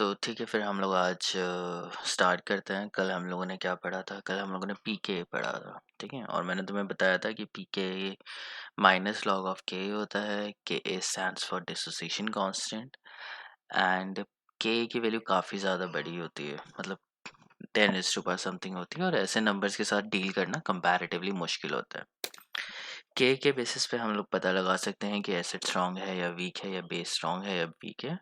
तो ठीक है, फिर हम लोग आज स्टार्ट करते हैं। कल हम लोगों ने क्या पढ़ा था? कल हम लोगों ने पीके पढ़ा था, ठीक है। और मैंने तुम्हें बताया था कि पीके माइनस लॉग ऑफ के होता है। के ए stands for dissociation constant, and के की वैल्यू काफ़ी ज़्यादा बड़ी होती है, मतलब 10 समथिंग होती है, और ऐसे नंबर्स के साथ डील करना कंपैरेटिवली मुश्किल होता है। के बेसिस पे हम लोग पता लगा सकते हैं कि एसिड स्ट्रांग है या वीक है, या बेस स्ट्रांग है या वीक है।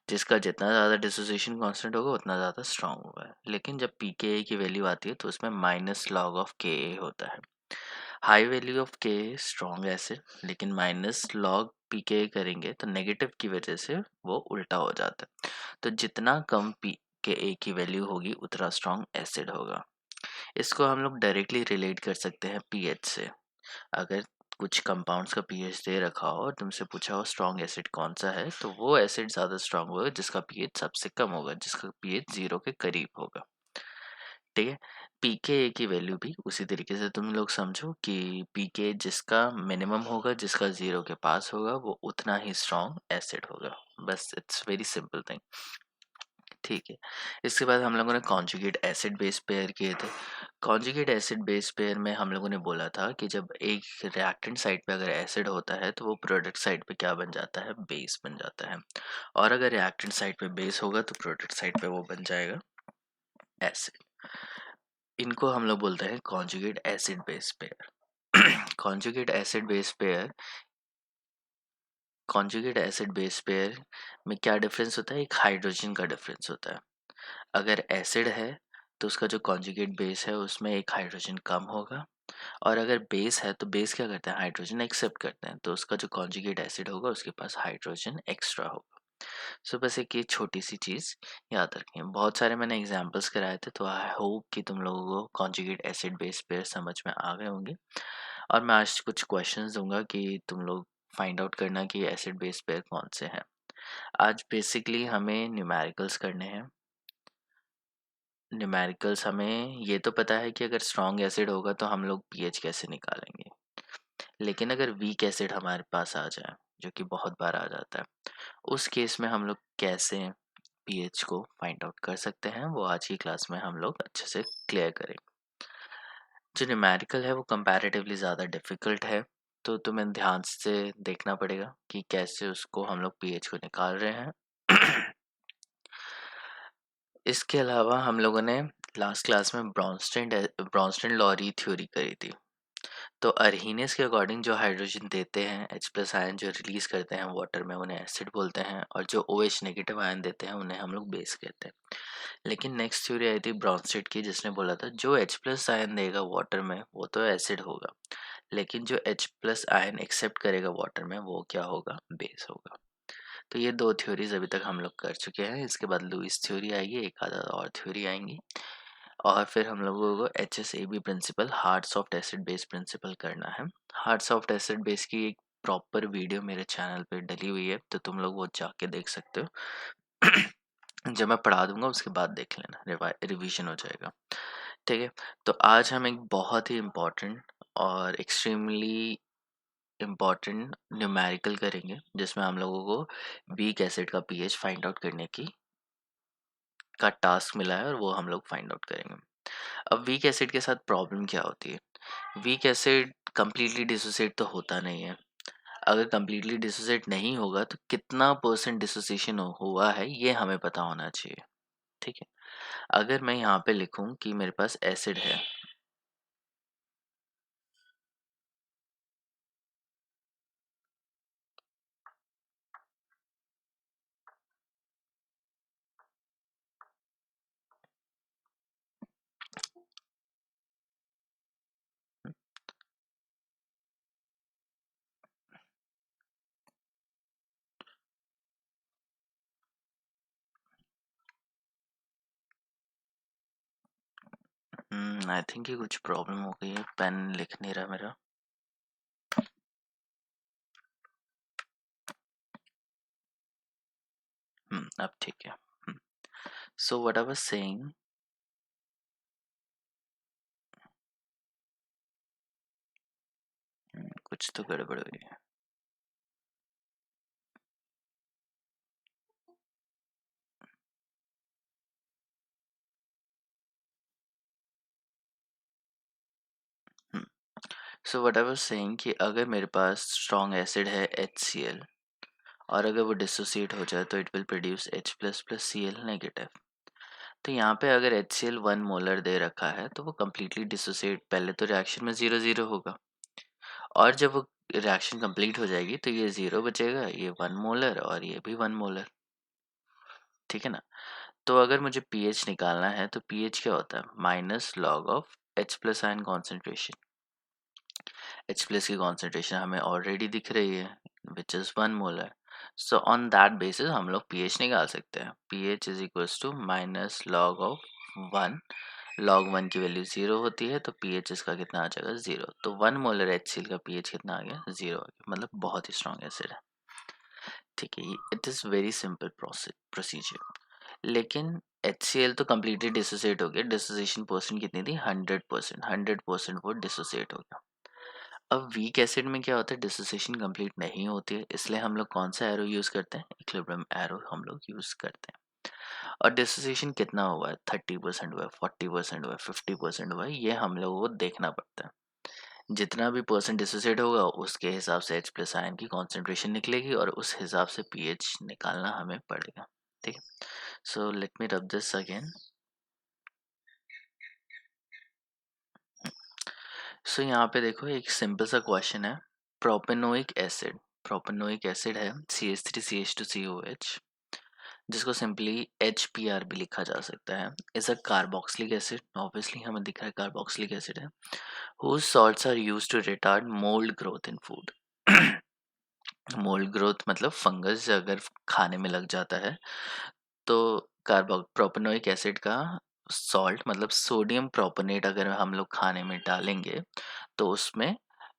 जिसका जितना ज़्यादा डिसोसिएशन कांस्टेंट होगा उतना ज़्यादा स्ट्रांग होगा। लेकिन जब पीके की वैल्यू आती है तो उसमें माइनस लॉग ऑफ के होता है। हाई वैल्यू ऑफ के स्ट्रांग एसिड, लेकिन माइनस लॉग पीके करेंगे तो नेगेटिव की वजह से वो उल्टा हो जाता है। तो जितना कम पी के ए की वैल्यू होगी उतना स्ट्रांग एसिड होगा। इसको हम लोग डायरेक्टली रिलेट कर सकते हैं पीएच से। अगर कुछ कंपाउंड्स का पीएच दे रखा हो और तुमसे पूछा हो स्ट्रॉन्ग एसिड कौन सा है, तो वो एसिड ज़्यादा स्ट्रॉन्ग होगा जिसका पीएच सबसे कम होगा, जिसका पीएच 0 के करीब होगा, ठीक है। पीके की वैल्यू भी उसी तरीके से तुम लोग समझो कि पीके जिसका मिनिमम होगा, जिसका 0 के पास होगा, वो उतना ही स्ट्रॉन्ग एसिड होगा। बस इट्स वेरी सिंपल थिंग, ठीक है। इसके बाद हम लोगों ने कॉन्जुगेट एसिड बेस पेयर किए थे। कॉन्जुगेट एसिड बेस पेयर में हम लोगों ने बोला था कि जब एक रिएक्टेंट साइड पे अगर एसिड होता है तो वो प्रोडक्ट साइड पे क्या बन जाता है? बेस बन जाता है। और अगर रिएक्टेंट साइड पे बेस होगा तो प्रोडक्ट साइड पे वो बन जाएगा एसिड। इनको हम लोग बोलते हैं conjugate acid base pair. Conjugate acid base pair conjugate acid base pair में क्या डिफरेंस होता है? एक हाइड्रोजन का डिफरेंस होता है। अगर एसिड है तो उसका जो कॉन्जुगेट बेस है उसमें एक हाइड्रोजन कम होगा, और अगर बेस है तो बेस क्या करते हैं? हाइड्रोजन एक्सेप्ट करते हैं, तो उसका जो कॉन्जुगेट एसिड होगा उसके पास हाइड्रोजन एक्स्ट्रा होगा। सो बस एक ये छोटी सी चीज़ याद रखें। बहुत सारे मैंने एग्जांपल्स कराए थे, तो आई होप कि तुम लोगों को कॉन्जुगेट एसिड बेस पेयर समझ में आ गए होंगे। और मैं आज कुछ क्वेश्चंस दूंगा कि तुम लोग फाइंड आउट करना कि एसिड बेस पेयर कौन से हैं। आज बेसिकली हमें न्यूमेरिकल्स करने हैं। न्यूमेरिकल्स हमें ये तो पता है कि अगर स्ट्रॉन्ग एसिड होगा तो हम लोग पीएच कैसे निकालेंगे, लेकिन अगर वीक एसिड हमारे पास आ जाए, जो कि बहुत बार आ जाता है, उस केस में हम लोग कैसे पीएच को फाइंड आउट कर सकते हैं, वो आज की क्लास में हम लोग अच्छे से क्लियर करेंगे। जो न्यूमेरिकल है वो कंपैरेटिवली ज़्यादा डिफ़िकल्ट है, तो तुम्हें ध्यान से देखना पड़ेगा कि कैसे उसको हम लोग पीएच को निकाल रहे हैं। इसके अलावा हम लोगों ने लास्ट क्लास में ब्रॉन्स्टन लॉरी थ्योरी करी थी। तो अरहीनेस के अकॉर्डिंग जो हाइड्रोजन देते हैं, H प्लस आयन जो रिलीज करते हैं वाटर में, उन्हें एसिड बोलते हैं, और जो OH नेगेटिव आयन देते हैं उन्हें हम लोग बेस कहते हैं। लेकिन नेक्स्ट थ्योरी आई थी ब्रॉन्स्टेड की, जिसने बोला था जो H प्लस आयन देगा वाटर में वो तो एसिड होगा, लेकिन जो H प्लस आयन एक्सेप्ट करेगा वाटर में वो क्या होगा? बेस होगा। तो ये दो थ्योरीज अभी तक हम लोग कर चुके हैं। इसके बाद लुईस थ्योरी आएगी, एक आधा और थ्योरी आएंगी, और फिर हम लोगों को HSAB principle, hard soft acid base principle करना है। हार्ड सॉफ्ट एसिड बेस की एक प्रॉपर वीडियो मेरे चैनल पे डली हुई है, तो तुम लोग वो जाके देख सकते हो। जब मैं पढ़ा दूंगा उसके बाद देख लेना, रिवीजन हो जाएगा, ठीक है। तो आज हम एक बहुत ही इम्पोर्टेंट और एक्सट्रीमली इम्पॉर्टेंट न्यूमेरिकल करेंगे, जिसमें हम लोगों को वीक एसिड का पीएच फाइंड आउट करने की का टास्क मिला है, और वो हम लोग फाइंड आउट करेंगे। अब वीक एसिड के साथ प्रॉब्लम क्या होती है? वीक एसिड कंप्लीटली डिसोसिएट तो होता नहीं है। अगर कंप्लीटली डिसोसिएट नहीं होगा तो कितना परसेंट डिसोसिएशन हुआ है ये हमें पता होना चाहिए, ठीक है। अगर मैं यहाँ पे लिखूँ कि मेरे पास एसिड है, आई थिंक ये कुछ प्रॉब्लम हो गई है, पेन लिख नहीं रहा मेरा। अब ठीक है। So what I was saying, कुछ तो गड़बड़ हुई है। So what I was saying कि अगर मेरे पास स्ट्रॉन्ग एसिड है HCl और अगर वो डिसोसिएट हो जाए तो it will produce H plus plus Cl negative. तो यहाँ पे अगर HCl 1 मोलर दे रखा है तो वो कम्प्लीटली डिसोसिएट, पहले तो रिएक्शन में 0 0 होगा, और जब वो रिएक्शन कंप्लीट हो जाएगी तो ये 0 बचेगा, ये 1 मोलर और ये भी 1 मोलर। ठीक है ना। तो अगर मुझे pH निकालना है तो pH क्या होता है, minus log of H plus ion concentration. H plus की कॉन्सेंट्रेशन हमें ऑलरेडी दिख रही है which is 1 molar. So on that basis हम लोग pH निकाल सकते हैं। pH is equals to minus log of 1, log 1 की वैल्यू 0 होती है तो pH इसका कितना आ जाएगा 0। तो 1 मोलर HCl का pH कितना आ गया 0 आ गया, मतलब बहुत ही स्ट्रॉन्ग एसिड है। ठीक है, it is very simple procedure. लेकिन HCl तो कम्प्लीटली डिसोसिएट हो गया, डिसोसिएशन परसेंट कितनी थी 100%, 100% वो डिसोसिएट हो गया। अब वीक एसिड में क्या होता है, डिसोसिएशन कंप्लीट नहीं होती है, इसलिए हम लोग कौन सा एरो यूज़ करते हैं, इक्विलिब्रियम एरो हम लोग यूज़ करते हैं। और डिसोसिएशन कितना हुआ है, 30% हुआ है, 40% हुआ है, 50% हुआ है, ये हम लोगों को देखना पड़ता है। जितना भी परसेंट डिसोसिएट होगा उसके हिसाब से H प्लस आयन की कॉन्सेंट्रेशन निकलेगी और उस हिसाब से pH निकालना हमें पड़ेगा। ठीक है, सो let me rub this again. सो यहाँ पे देखो एक सिंपल सा क्वेश्चन है, प्रोपेनोइक एसिड है CH3CH2COH, जिसको सिंपली HPR भी लिखा जा सकता है, is a carboxylic acid, obviously हमें दिख रहा है कार्बोक्सिलिक एसिड है, whose salts are used to retard mold growth in food। Mould growth मतलब फंगस अगर खाने में लग जाता है तो प्रोपेनोइक एसिड का सॉल्ट मतलब सोडियम प्रोपेनेट अगर हम लोग खाने में डालेंगे तो उसमें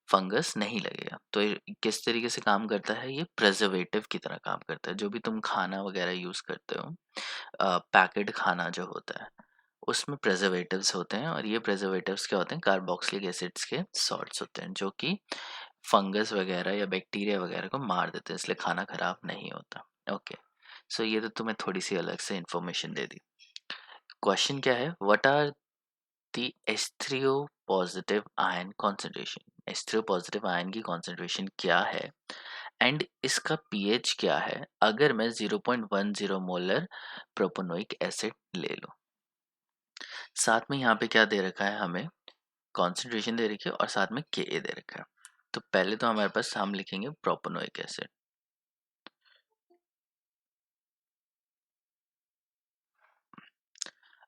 फंगस नहीं लगेगा। तो ये किस तरीके से काम करता है, ये प्रिजर्वेटिव की तरह काम करता है। जो भी तुम खाना वगैरह यूज़ करते हो, पैकेट खाना जो होता है उसमें प्रिजर्वेटिव्स होते हैं, और ये प्रिजर्वेटिव्स क्या होते हैं, कार्बोक्सिलिक एसिड्स के सॉल्ट्स होते हैं जो कि फंगस वगैरह या बैक्टीरिया वगैरह को मार देते हैं, इसलिए खाना खराब नहीं होता। ओके, सो ये तो तुम्हें थोड़ी सी अलग से इंफॉर्मेशन दे दी। क्वेश्चन क्या है, what are the H3O positive ion concentration, H3O positive ion की कॉन्सेंट्रेशन क्या है एंड इसका pH क्या है अगर मैं 0.10 मोलर प्रोपेनोइक एसिड ले लूँ। साथ में यहाँ पे क्या दे रखा है, हमें कॉन्सेंट्रेशन दे रखी है और साथ में Ka दे रखा है। तो पहले तो हमारे पास हम लिखेंगे प्रोपेनोइक एसिड।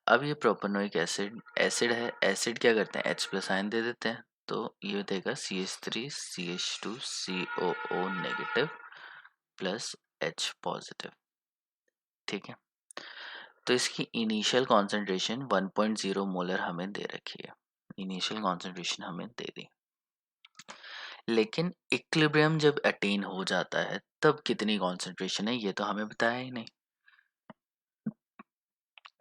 अब ये प्रोपेनोइक एसिड एसिड है, एसिड क्या करते हैं, H प्लस आयन दे देते हैं, तो ये देगा CH3CH2COO negative plus H positive. ठीक है, तो इसकी इनिशियल कॉन्सेंट्रेशन 1.0 मोलर हमें दे रखी है, इनिशियल कॉन्सेंट्रेशन हमें दे दी। लेकिन इक्विलिब्रियम जब अटेन हो जाता है तब कितनी कॉन्सेंट्रेशन है ये तो हमें बताया ही नहीं।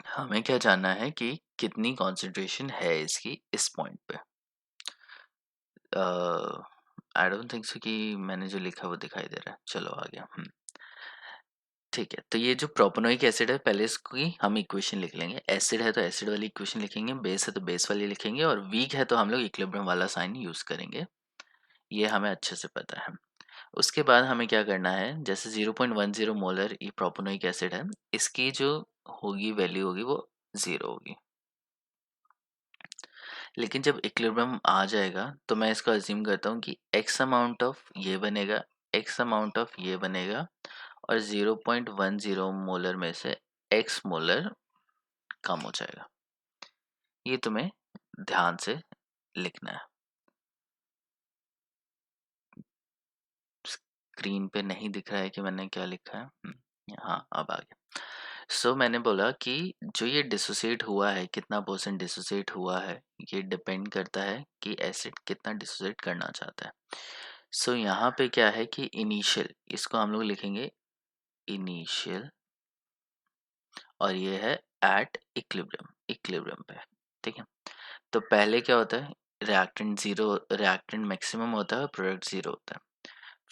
हमें क्या जानना है कि कितनी कॉन्सेंट्रेशन है इसकी इस पॉइंट पे। आई डोंट थिंक सो कि मैंने जो लिखा वो दिखाई दे रहा है, चलो आ गया। ठीक है, तो ये जो प्रोपेनोइक एसिड है पहले इसकी हम इक्वेशन लिख लेंगे, एसिड है तो एसिड वाली इक्वेशन लिखेंगे, बेस है तो बेस वाली लिखेंगे, और वीक है तो हम लोग इक्विलिब्रियम वाला साइन यूज करेंगे, ये हमें अच्छे से पता है। उसके बाद हमें क्या करना है, जैसे 0.10 मोलर ये प्रोपेनोइक एसिड है, इसकी जो होगी वैल्यू होगी वो 0 होगी। लेकिन जब इक्विलिब्रियम आ जाएगा तो मैं इसको अज्यूम करता हूँ कि x अमाउंट ऑफ ये बनेगा, x अमाउंट ऑफ ये बनेगा, और 0.10 मोलर में से x मोलर कम हो जाएगा। ये तुम्हें ध्यान से लिखना है, स्क्रीन पे नहीं दिख रहा है कि मैंने क्या लिखा है। हाँ अब आ गया। सो मैंने बोला कि जो ये डिसोसिएट हुआ है, कितना परसेंट डिसोसिएट हुआ है, ये डिपेंड करता है कि एसिड कितना डिसोसिएट करना चाहता है। सो यहाँ पे क्या है कि इनिशियल, इसको हम लोग लिखेंगे इनिशियल, और ये है एट इक्विलिब्रियम, इक्विलिब्रियम पे। ठीक है, तो पहले क्या होता है, रिएक्टेंट जीरो, रिएक्टेंट मैक्सिमम होता है, प्रोडक्ट जीरो होता है।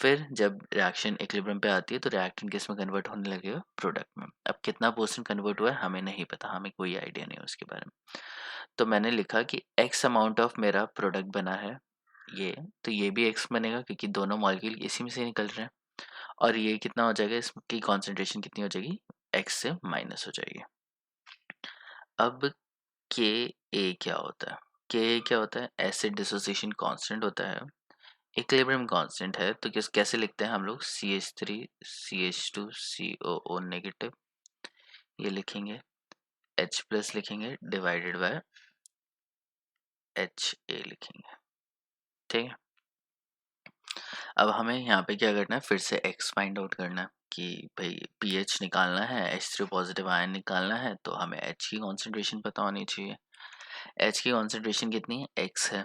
फिर जब रिएक्शन इक्विलिब्रियम पे आती है तो रिएक्टेंट किस में कन्वर्ट होने लगेगा, प्रोडक्ट में। अब कितना परसेंट कन्वर्ट हुआ है हमें नहीं पता, हमें कोई आइडिया नहीं है उसके बारे में। तो मैंने लिखा कि एक्स अमाउंट ऑफ मेरा प्रोडक्ट बना है, तो ये भी x बनेगा क्योंकि दोनों मॉलिक्यूल इसी में से निकल रहे हैं। और ये कितना हो जाएगा, इसकी कॉन्सेंट्रेशन कितनी हो जाएगी, x से माइनस हो जाएगी। अब के ए क्या होता है, के ए क्या होता है, एसिड डिसोसिएशन कांस्टेंट होता है, इक्विलिब्रियम कांस्टेंट है। तो कैसे लिखते हैं हम लोग, CH3 CH2 COO नेगेटिव, ये लिखेंगे, H प्लस लिखेंगे डिवाइडेड बाय HA लिखेंगे, ठीक है। अब हमें यहाँ पे क्या करना है, फिर से x फाइंड आउट करना है कि भाई pH निकालना है, H3 पॉजिटिव आयन निकालना है, तो हमें H की कॉन्सेंट्रेशन पता होनी चाहिए। H की कॉन्सेंट्रेशन कितनी है, x है,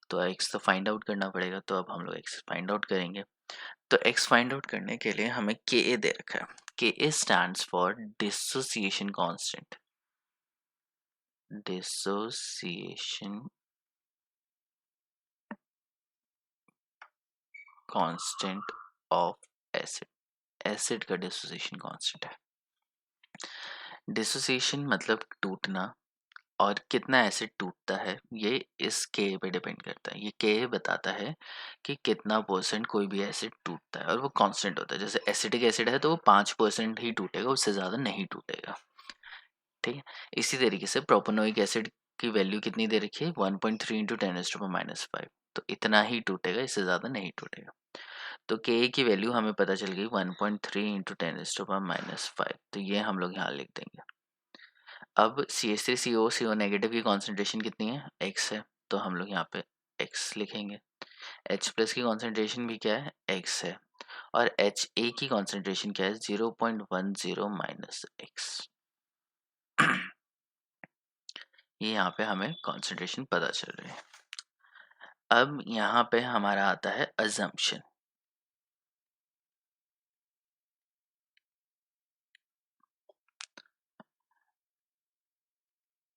तो x तो फाइंड आउट करना पड़ेगा। तो अब हम लोग x फाइंड आउट करेंगे। तो x फाइंड आउट करने के लिए हमें Ka दे रखा है। Ka stands for dissociation constant, dissociation constant of acid, acid का डिसोसिएशन कांस्टेंट है। डिसोसिएशन मतलब टूटना, और कितना एसिड टूटता है ये इस के पे डिपेंड करता है। ये के बताता है कि कितना परसेंट कोई भी एसिड टूटता है, और वो कांस्टेंट होता है। जैसे एसिटिक एसिड है तो वो 5% ही टूटेगा, उससे ज़्यादा नहीं टूटेगा, ठीक है। इसी तरीके से प्रोपेनोइक एसिड की वैल्यू कितनी दे रखी है, 1.3 इंटू 10⁻⁵, तो इतना ही टूटेगा, इससे ज़्यादा नहीं टूटेगा। तो के की वैल्यू हमें पता चल गई 1.3 इंटू 10⁻⁵, तो ये हम लोग यहाँ लिख देंगे। अब CH3CO नेगेटिव की कॉन्सेंट्रेशन कितनी है, x है, तो हम लोग यहाँ पे x लिखेंगे। H प्लस की कॉन्सेंट्रेशन भी क्या है, x है, और HA की कॉन्सेंट्रेशन क्या है, 0.10 माइनस x। ये यहाँ पे हमें कॉन्सेंट्रेशन पता चल रही है। अब यहाँ पे हमारा आता है अजम्पशन।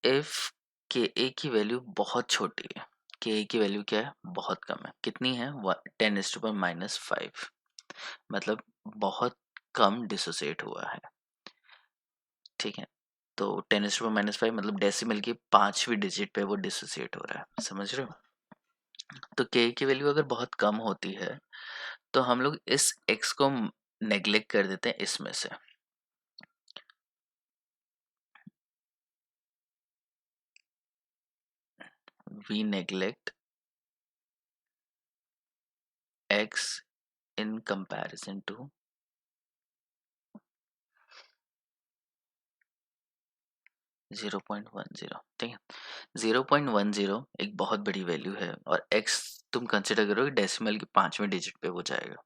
इफ के की वैल्यू बहुत छोटी है, के की वैल्यू क्या है, बहुत कम है, कितनी है, 10⁻⁵, मतलब बहुत कम डिसोसिएट हुआ है, ठीक है। तो 10⁻⁵ मतलब डेसिमल की 5वीं डिजिट पे वो डिसोसिएट हो रहा है, समझ रहे हो। तो के की वैल्यू अगर बहुत कम होती है तो हम लोग इस एक्स को नेग्लेक्ट कर देते हैं इसमें से। We neglect x in comparison to 0.10, ठीक है। 0.10 एक बहुत बड़ी वैल्यू है, और x तुम कंसिडर करो कि डेसिमल के 5वें डिजिट पे वो जाएगा।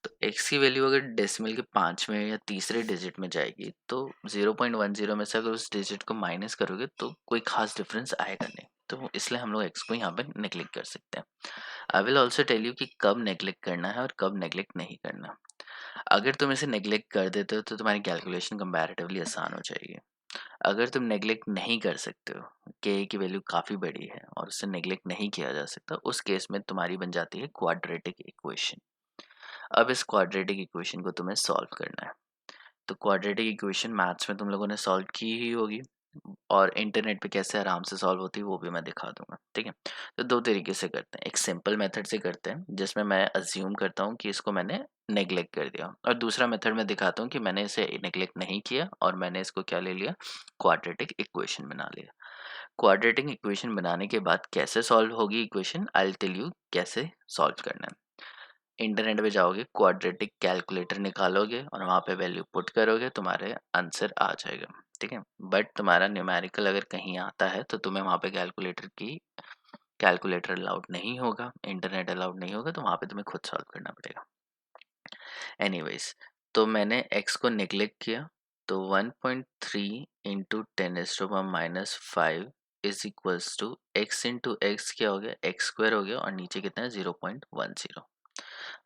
तो x की वैल्यू अगर डेसिमल के 5वें या तीसरे डिजिट में जाएगी तो 0.10 में से अगर उस डिजिट को माइनस करोगे तो कोई खास डिफरेंस आएगा नहीं, तो इसलिए हम लोग x को यहाँ पे नेग्लेक्ट कर सकते हैं। I will also tell you कि कब नेग्लेक्ट करना है और कब नेग्लेक्ट नहीं करना। अगर तुम इसे नेग्लेक्ट कर देते हो तो तुम्हारी कैलकुलेशन कंपैरेटिवली आसान हो जाएगी। अगर तुम नेग्लेक्ट नहीं कर सकते हो, के की वैल्यू काफ़ी बड़ी है और उसे नेग्लेक्ट नहीं किया जा सकता, उस केस में तुम्हारी बन जाती है क्वाड्रेटिक इक्वेशन। अब इस क्वाड्रेटिक इक्वेशन को तुम्हें सॉल्व करना है। तो क्वाड्रेटिक इक्वेशन मैथ्स में तुम लोगों ने सॉल्व की ही होगी, और इंटरनेट पे कैसे आराम से सॉल्व होती है वो भी मैं दिखा दूंगा, ठीक है। तो दो तरीके से करते हैं, एक सिंपल मेथड से करते हैं जिसमें मैं अज्यूम करता हूँ कि इसको मैंने नेग्लेक्ट कर दिया, और दूसरा मेथड में दिखाता हूँ कि मैंने इसे नेग्लेक्ट नहीं किया और मैंने इसको क्या ले लिया, क्वाड्रेटिक इक्वेशन बना लिया। क्वाड्रेटिक इक्वेशन बनाने के बाद कैसे सॉल्व होगी equation, I will tell you कैसे सॉल्व करना है। इंटरनेट पे जाओगे, क्वाड्रेटिक कैलकुलेटर निकालोगे और वहाँ पे वैल्यू पुट करोगे, तुम्हारे आंसर आ जाएगा, ठीक है। बट तुम्हारा न्यूमेरिकल अगर कहीं आता है तो तुम्हें वहाँ पे कैलकुलेटर अलाउड नहीं होगा, इंटरनेट अलाउड नहीं होगा, तो वहाँ पे तुम्हें खुद सॉल्व करना पड़ेगा। एनीवेज, तो मैंने x को नेग्लेक्ट किया, तो 1.3 into 10⁻⁵ is equals to x into x क्या हो गया, एक्स स्क्वायर हो गया, और नीचे कितना है, 0.10।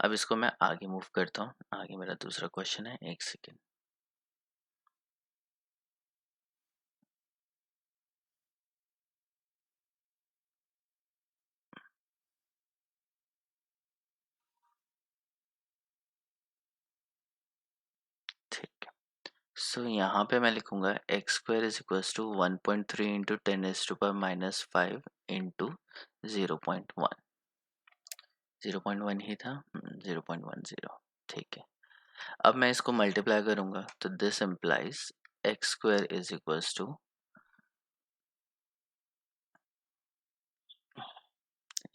अब इसको मैं आगे मूव करता हूँ, आगे मेरा दूसरा क्वेश्चन है, एक सेकेंड। ठीक है, सो यहाँ पे मैं लिखूंगा x square is equals to 1.3 into 10⁻⁵ into 0.1। 0.1 ही था, 0.10, ठीक है। अब मैं इसको मल्टीप्लाई करूंगा तो this implies x square is equals to,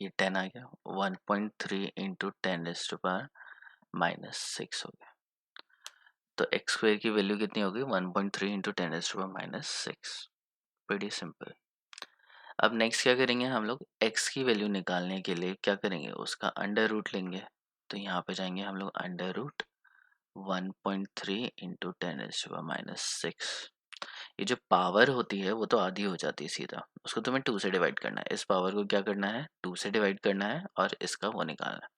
ये 10 आ गया, 1.3 इंटू 10⁻⁻6 हो गया। तो एक्स स्क्वायर की वैल्यू कितनी होगी, 1.3 इंटू 10⁻⁻6। pretty simple. अब नेक्स्ट क्या करेंगे हम लोग, x की वैल्यू निकालने के लिए क्या करेंगे, उसका अंडर रूट लेंगे। तो यहाँ पे जाएंगे हम लोग अंडर रूट 1.3 इंटू 10⁻⁻6। ये जो पावर होती है वो तो आधी हो जाती है सीधा, उसको तुम्हें 2 से डिवाइड करना है। इस पावर को क्या करना है, 2 से डिवाइड करना है और इसका वो निकालना है।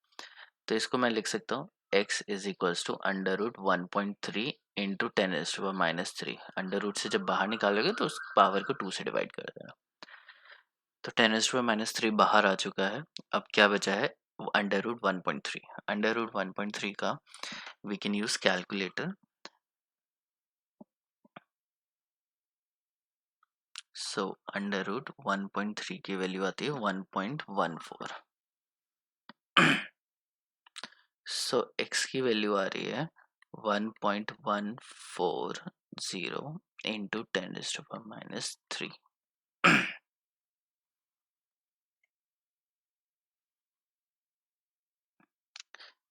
तो इसको मैं लिख सकता हूँ x is equals to under root 1.3 into 10⁻⁻3। Under root से जब बाहर निकालोगे तो उस पावर को 2 से डिवाइड कर देना। तो 10⁻⁻3 बाहर आ चुका है। अब क्या बचा है, अंडर रूट 1.3। अंडर रूट 1.3 का we can use calculator. So under root 1.3 की वैल्यू आती है 1.14। सो x की वैल्यू आ रही है 1.140 इंटू 10⁻⁻3।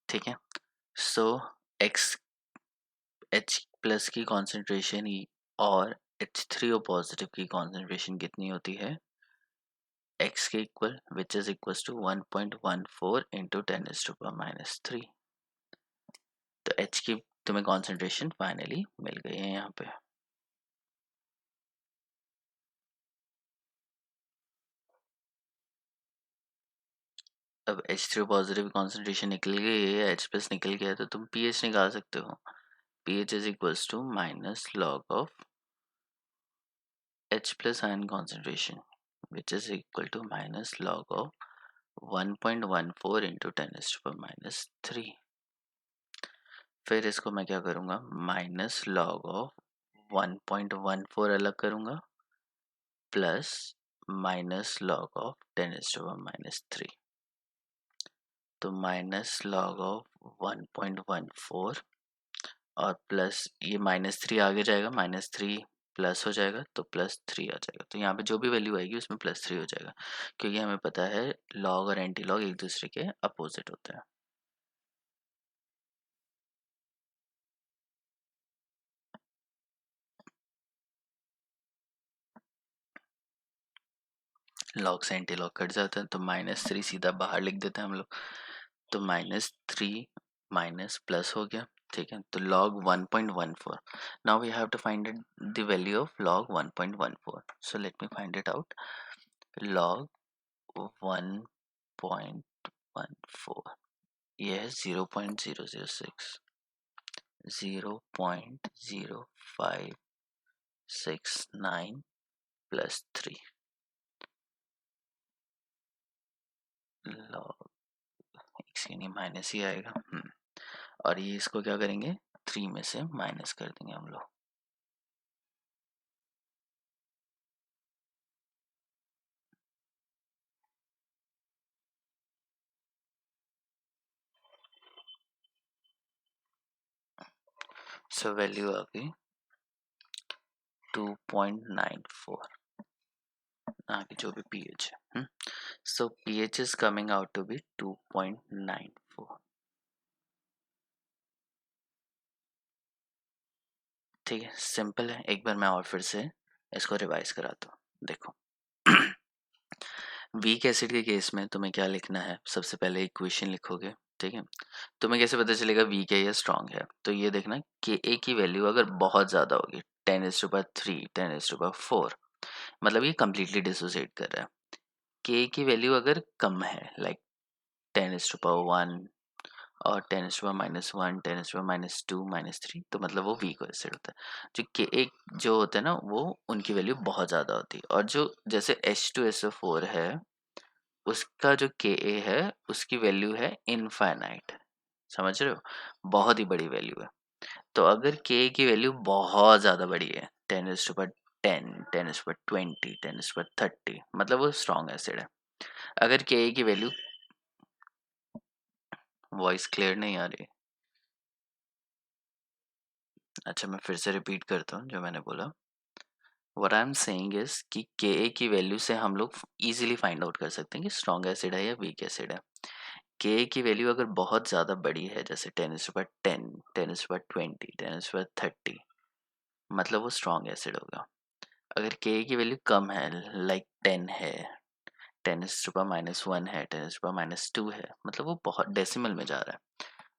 ठीक है। सो एक्स एच प्लस की कॉन्सेंट्रेशन और H3O पॉजिटिव की कॉन्सेंट्रेशन कितनी होती है, x के equal, which is equal to 1.14 into 10⁻⁻3। तो H की तुम्हें कॉन्सेंट्रेशन फाइनली मिल गई है यहाँ पे। अब H3O पॉजिटिव कॉन्सेंट्रेशन निकल गई है, H प्लस निकल गया है, तो तुम pH निकाल सकते हो। pH is equals to minus log of H plus ion concentration which is equal to minus log of 1.14 into 10⁻⁻3। फिर इसको मैं क्या करूँगा, माइनस लॉग ऑफ 1.14 अलग करूँगा प्लस माइनस लॉग ऑफ 10⁻⁻3। तो माइनस लॉग ऑफ 1.14 और प्लस ये -3 आगे जाएगा, -3 प्लस हो जाएगा तो +3 आ जाएगा। तो यहाँ पे जो भी वैल्यू आएगी उसमें +3 हो जाएगा, क्योंकि हमें पता है लॉग और एंटी लॉग एक दूसरे के अपोजिट होते हैं। लॉग से एंटी लॉग कट जाते हैं तो -3 सीधा बाहर लिख देते हैं हम लोग। तो -3 माइनस प्लस हो गया, ठीक है। तो log 1.14, now we have to find the value of log 1.14। So let me find it out. log 1.14 ये है 0.006, 0.0569 प्लस 3 log, नहीं माइनस ही आएगा। और ये इसको क्या करेंगे, 3 में से माइनस कर देंगे हम लोग। सो वैल्यू आ गई 2.94, आगे जो भी pH है। So pH is coming out to be 2.94। ठीक है, सिंपल है। एक बार मैं और फिर से इसको रिवाइज कराता हूँ, देखो। वीक एसिड के केस में तुम्हें क्या लिखना है, सबसे पहले इक्वेशन लिखोगे, ठीक है। तुम्हें कैसे पता चलेगा वीक है या स्ट्रांग है, तो ये देखना कि ए की वैल्यू अगर बहुत ज़्यादा होगी 10⁻3 10⁻4, मतलब ये कम्प्लीटली डिसोसिएट कर रहा है। के की वैल्यू अगर कम है लाइक 10⁻1 और 10⁻−1 10⁻−2 -3, तो मतलब वो वीक एसिड होता है। जो के एक जो होता है ना, वो उनकी वैल्यू बहुत ज़्यादा होती है। और जो जैसे H2SO4 है, उसका जो के ए है उसकी वैल्यू है इनफाइनाइट, समझ रहे हो, बहुत ही बड़ी वैल्यू है। तो अगर के की वैल्यू बहुत ज़्यादा बड़ी है 10⁻10 10⁻20 10⁻30, मतलब वो स्ट्रॉन्ग एसिड है। अगर के की वैल्यू वॉइस क्लियर नहीं आ रही। अच्छा, मैं फिर से रिपीट करता हूँ जो मैंने बोला। What I am saying is कि के की वैल्यू से हम लोग इजीली फाइंड आउट कर सकते हैं कि स्ट्रॉन्ग एसिड है या वीक एसिड है। के की वैल्यू अगर बहुत ज़्यादा बड़ी है, जैसे 10^10, 10^20, 10^30, मतलब वो स्ट्रॉन्ग एसिड होगा। अगर के की वैल्यू कम है, लाइक 10 है, 10^-1 है, 10^-2 है, मतलब वो बहुत डेसिमल में जा रहा है,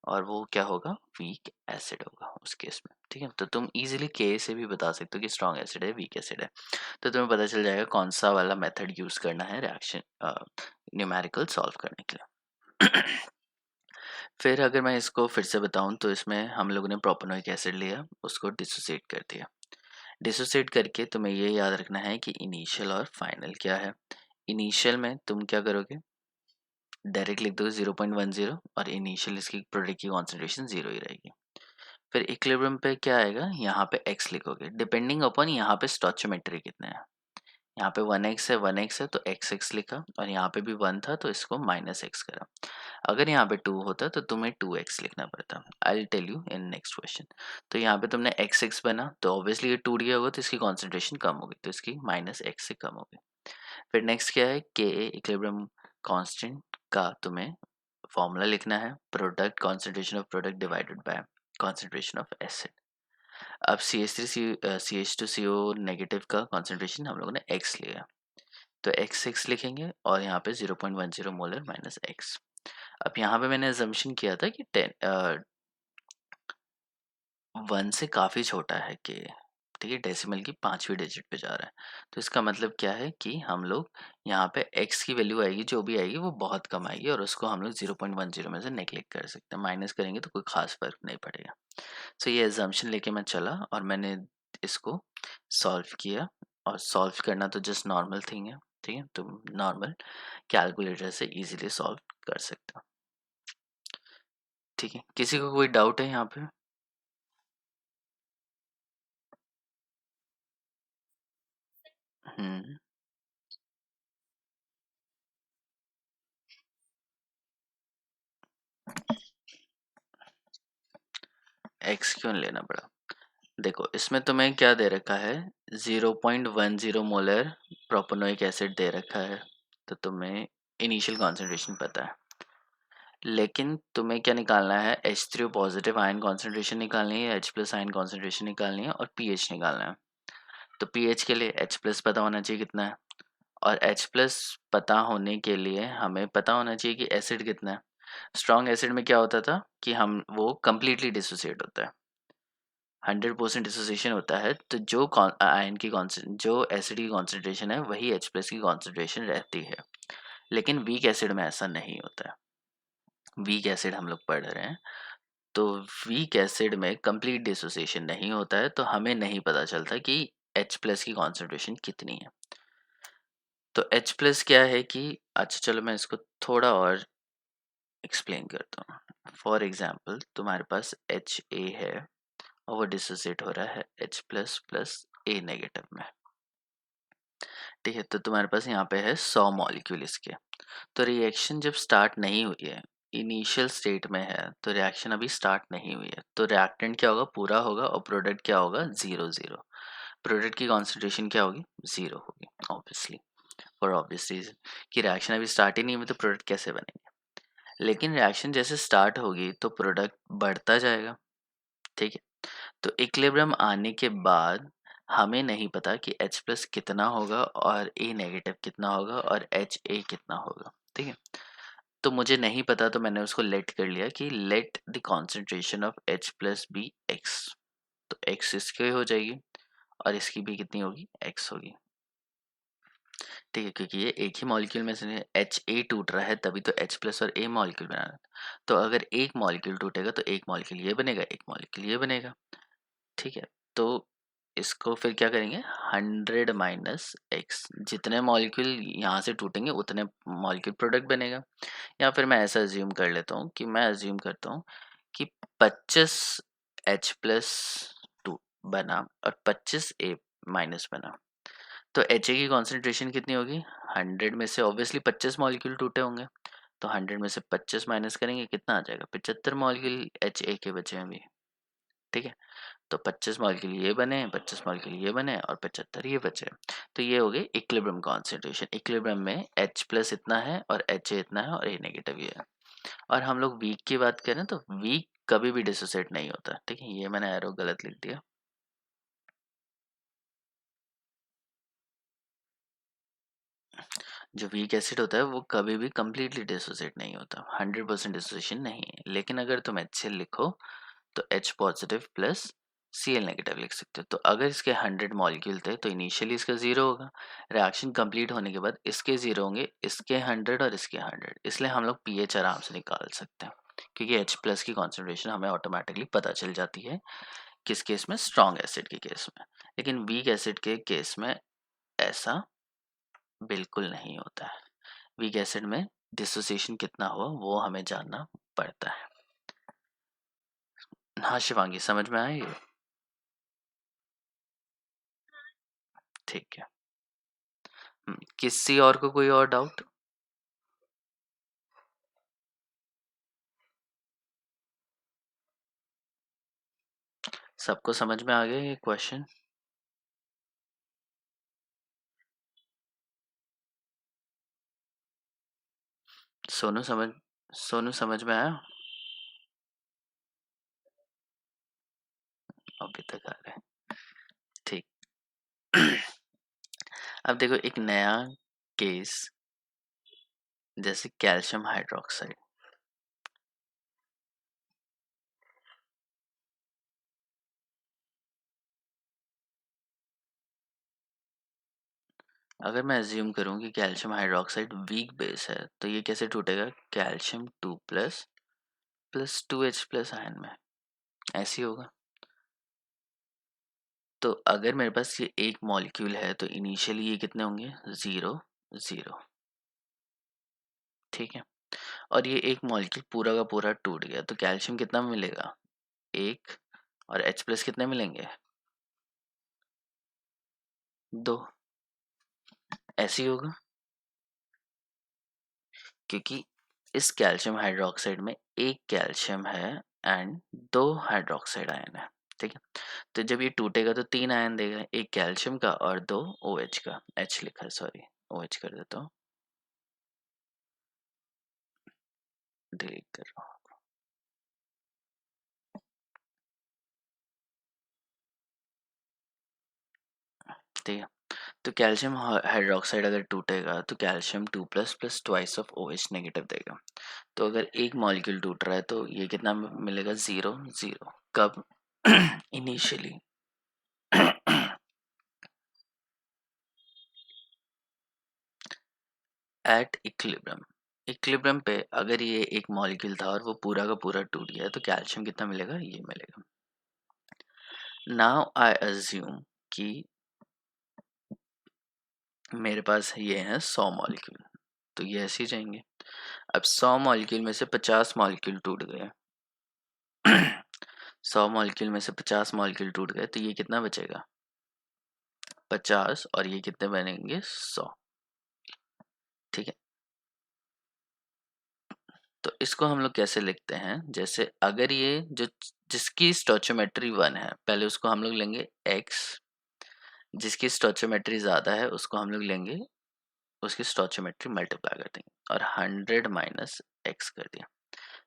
और वो क्या होगा, वीक एसिड होगा उस केस में। ठीक है, तो तुम इजीली के से भी बता सकते हो कि स्ट्रॉन्ग एसिड है, वीक एसिड है। तो तुम्हें पता चल जाएगा कौन सा वाला मेथड यूज़ करना है रिएक्शन न्यूमेरिकल सॉल्व करने के लिए। फिर अगर मैं इसको फिर से बताऊं तो इसमें हम लोगों ने प्रोपेनोइक एसिड लिया, उसको डिसोसिएट कर दिया। डिसोसिएट करके तुम्हें ये याद रखना है कि इनिशियल और फाइनल क्या है। इनिशियल में तुम क्या करोगे, डायरेक्ट लिख दो 0.10, और इनिशियल इसकी प्रोडक्ट की कॉन्सेंट्रेशन 0 ही रहेगी। फिर इक्विलिब्रियम पे क्या आएगा, यहाँ पे x लिखोगे, डिपेंडिंग अपॉन यहाँ पे स्टोइचियोमेट्री कितने हैं। यहाँ पे 1x है, 1x है तो x लिखा, और यहाँ पे भी 1 था तो इसको -x करा। अगर यहाँ पे 2 होता तो तुम्हें 2x लिखना पड़ता। I will tell you in next question. तो यहाँ पे तुमने x बना तो ऑब्वियसली ये टूट गया होगा, तो इसकी कॉन्सेंट्रेशन कम होगी, तो इसकी -x से कम होगी। फिर नेक्स्ट क्या है, के इक्विलिब्रियम कांस्टेंट का तुम्हें फॉर्मूला लिखना है, product concentration of product divided by concentration of acid. अब CH2CO नेगेटिव का कॉन्सेंट्रेशन हम लोगों ने x लिया, तो x लिखेंगे, और यहाँ पे 0.10 मोलर माइनस x। अब यहाँ पे मैंने अजम्पशन किया था कि 1 से काफ़ी छोटा है के, ठीक है, डेसिमल की 5वीं डिजिट पे जा रहा है। तो इसका मतलब क्या है कि हम लोग यहाँ पे x की वैल्यू आएगी, जो भी आएगी वो बहुत कम आएगी, और उसको हम लोग 0.10 में से नेगलेक्ट कर सकते हैं, माइनस करेंगे तो कोई खास फर्क नहीं पड़ेगा। सो ये एजम्पशन लेके मैं चला, और मैंने इसको सॉल्व किया, और सॉल्व करना तो जस्ट नॉर्मल थिंग है। ठीक है, तुम नॉर्मल कैलकुलेटर से इजीली सॉल्व कर सकते हो। ठीक है, किसी को कोई डाउट है यहाँ पे? हम्म। एक्स क्यों लेना पड़ा? देखो, इसमें तुम्हें क्या दे रखा है, 0.10 मोलर प्रोपेनोइक एसिड दे रखा है, तो तुम्हें इनिशियल कॉन्सेंट्रेशन पता है। लेकिन तुम्हें क्या निकालना है, H3 पॉजिटिव आयन कॉन्सेंट्रेशन निकालनी है, H+ आयन कॉन्सेंट्रेशन निकालनी है, और pH निकालना है। तो pH के लिए H+ पता होना चाहिए कितना है, और H+ पता होने के लिए हमें पता होना चाहिए कि एसिड कितना है। स्ट्रॉन्ग एसिड में क्या होता था कि हम वो कंप्लीटली डिसोसिएट होता है, 100% डिसोसिएशन होता है, तो जो आयन की जो एसिड की कॉन्सेंट्रेशन है वही H+ की कॉन्सेंट्रेशन रहती है। लेकिन वीक एसिड में ऐसा नहीं होता है। वीक एसिड हम लोग पढ़ रहे हैं, तो वीक एसिड में कंप्लीट डिसोसिएशन नहीं होता है, तो हमें नहीं पता चलता कि H+ की कॉन्सेंट्रेशन कितनी है। तो H+ क्या है कि, अच्छा चलो मैं इसको थोड़ा और एक्सप्लेन करता हूँ। फॉर एग्जांपल तुम्हारे पास Ha है, और वो डिसोसिएट हो रहा है H+ प्लस A नेगेटिव में। ठीक है, तो तुम्हारे पास यहाँ पे है 100 मॉलिक्यूल इसके। तो रिएक्शन जब स्टार्ट नहीं हुई है, इनिशियल स्टेट में है, तो रिएक्शन अभी स्टार्ट नहीं हुई है, तो रिएक्टेंट क्या होगा, पूरा होगा, और प्रोडक्ट क्या होगा, 0 0। प्रोडक्ट की कॉन्सेंट्रेशन क्या होगी, 0 होगी, ऑब्वियसली, फॉर ऑब्वियस रीजन कि रिएक्शन अभी स्टार्ट ही नहीं हुई, तो प्रोडक्ट कैसे बनेंगे। लेकिन रिएक्शन जैसे स्टार्ट होगी तो प्रोडक्ट बढ़ता जाएगा। ठीक है, तो इक्विलिब्रियम आने के बाद हमें नहीं पता कि H+ कितना होगा, और A नेगेटिव कितना होगा, और HA कितना होगा। ठीक है, तो मुझे नहीं पता, तो मैंने उसको लेट कर लिया कि let the concentration of H+ be x। तो x इसकी हो जाएगी, और इसकी भी कितनी होगी, x होगी। ठीक है, क्योंकि ये एक ही मॉलिक्यूल में से HA टूट रहा है, तभी तो H+ और A मॉलिक्यूल बना रहा है। तो अगर एक मॉलिक्यूल टूटेगा तो एक मॉलिक्यूल ये बनेगा, एक मॉलिक्यूल ये बनेगा। ठीक है, तो इसको फिर क्या करेंगे, 100 माइनस एक्स, जितने मॉलिक्यूल यहाँ से टूटेंगे उतने मॉलिक्यूल प्रोडक्ट बनेगा। या फिर मैं ऐसा अज्यूम कर लेता हूँ कि मैं अज्यूम करता हूँ कि 25 H+2 बना, और 25 A माइनस बना, तो HA की कॉन्सेंट्रेशन कितनी होगी, 100 में से ऑब्वियसली 25 मॉलिक्यूल टूटे होंगे, तो 100 में से 25 माइनस करेंगे, कितना आ जाएगा? 75 मॉलिक्यूल HA के बचे हैं अभी। ठीक है, तो 25 मॉलिक्यूल ये बने, 25 मॉलिक्यूल ये बने और 75 ये बचे। तो ये हो गए इक्विलिब्रियम कॉन्सेंट्रेशन। इक्विलिब्रियम में H प्लस इतना है और HA इतना है और A नेगेटिव ये है। और हम लोग वीक की बात करें तो वीक कभी भी डिसोसिएट नहीं होता। ठीक है, ये मैंने एरो गलत लिख दिया। जो वीक एसिड होता है वो कभी भी कम्प्लीटली डिसोसिएट नहीं होता, 100% डिसोसिएशन नहीं है। लेकिन अगर तुम HCl लिखो तो H positive plus Cl negative लिख सकते हो। तो अगर इसके 100 मॉलिक्यूल थे तो इनिशियली इसका 0 होगा, रिएक्शन कंप्लीट होने के बाद इसके 0 होंगे, इसके 100 और इसके 100। इसलिए हम लोग पीएच आराम से निकाल सकते हैं क्योंकि H प्लस की कॉन्सेंट्रेशन हमें ऑटोमेटिकली पता चल जाती है किस केस में, स्ट्रॉन्ग एसिड के केस में। लेकिन वीक एसिड के केस में ऐसा बिल्कुल नहीं होता है। वीक एसिड में डिसोसिएशन कितना हुआ वो हमें जानना पड़ता है। हाँ शिवांगी, समझ में आया ये? ठीक है। किसी और को कोई और डाउट? सबको समझ में आ गया ये क्वेश्चन? सोनू समझ सोनू समझ में आया? अभी तक आ रहा है। ठीक। अब देखो एक नया केस, जैसे कैल्शियम हाइड्रोक्साइड। अगर मैं अज्यूम करूं कि कैल्शियम हाइड्रोक्साइड वीक बेस है तो ये कैसे टूटेगा? Calcium 2 plus plus 2H plus ion में, ऐसे ही होगा। तो अगर मेरे पास ये एक मॉलिक्यूल है तो इनिशियली ये कितने होंगे? 0 0। ठीक है, और ये एक मॉलिक्यूल पूरा का पूरा टूट गया तो कैल्शियम कितना मिलेगा? 1। और H प्लस कितने मिलेंगे? 2। ऐसे ही होगा क्योंकि इस कैल्शियम हाइड्रोक्साइड में एक कैल्शियम है एंड 2 हाइड्रोक्साइड आयन है। ठीक है, तो जब ये टूटेगा तो 3 आयन देगा, एक कैल्शियम का और 2 OH का। H लिखा है, सॉरी, OH कर देता हूँ, डिलीट कर रहा हूँ। ठीक है, तो कैल्शियम हाइड्रोक्साइड अगर टूटेगा तो calcium 2 plus plus twice of OH negative देगा। तो अगर एक मॉलिक्यूल टूट रहा है तो ये कितना मिलेगा? 0 0। कब? इनिशियली। At equilibrium. इक्विलिब्रियम पे अगर ये एक मॉलिक्यूल था और वो पूरा का पूरा टूट गया तो कैल्शियम कितना मिलेगा? ये मिलेगा। नाउ आई अज्यूम कि मेरे पास ये है 100 मॉलिक्यूल, तो ये ऐसे ही जाएंगे। अब 100 मॉलिक्यूल में से 50 मॉलिक्यूल टूट गए। 100 मॉलिक्यूल में से 50 मॉलिक्यूल टूट गए तो ये कितना बचेगा? 50, और ये कितने बनेंगे? 100। ठीक है, तो इसको हम लोग कैसे लिखते हैं? जैसे अगर ये जो जिसकी स्टोइचोमेट्री 1 है, पहले उसको हम लोग लेंगे x, जिसकी स्टोइचोमेट्री ज़्यादा है उसको हम लोग लेंगे, उसकी स्टोइचोमेट्री मल्टीप्लाई कर देंगे और 100 माइनस x कर दिया।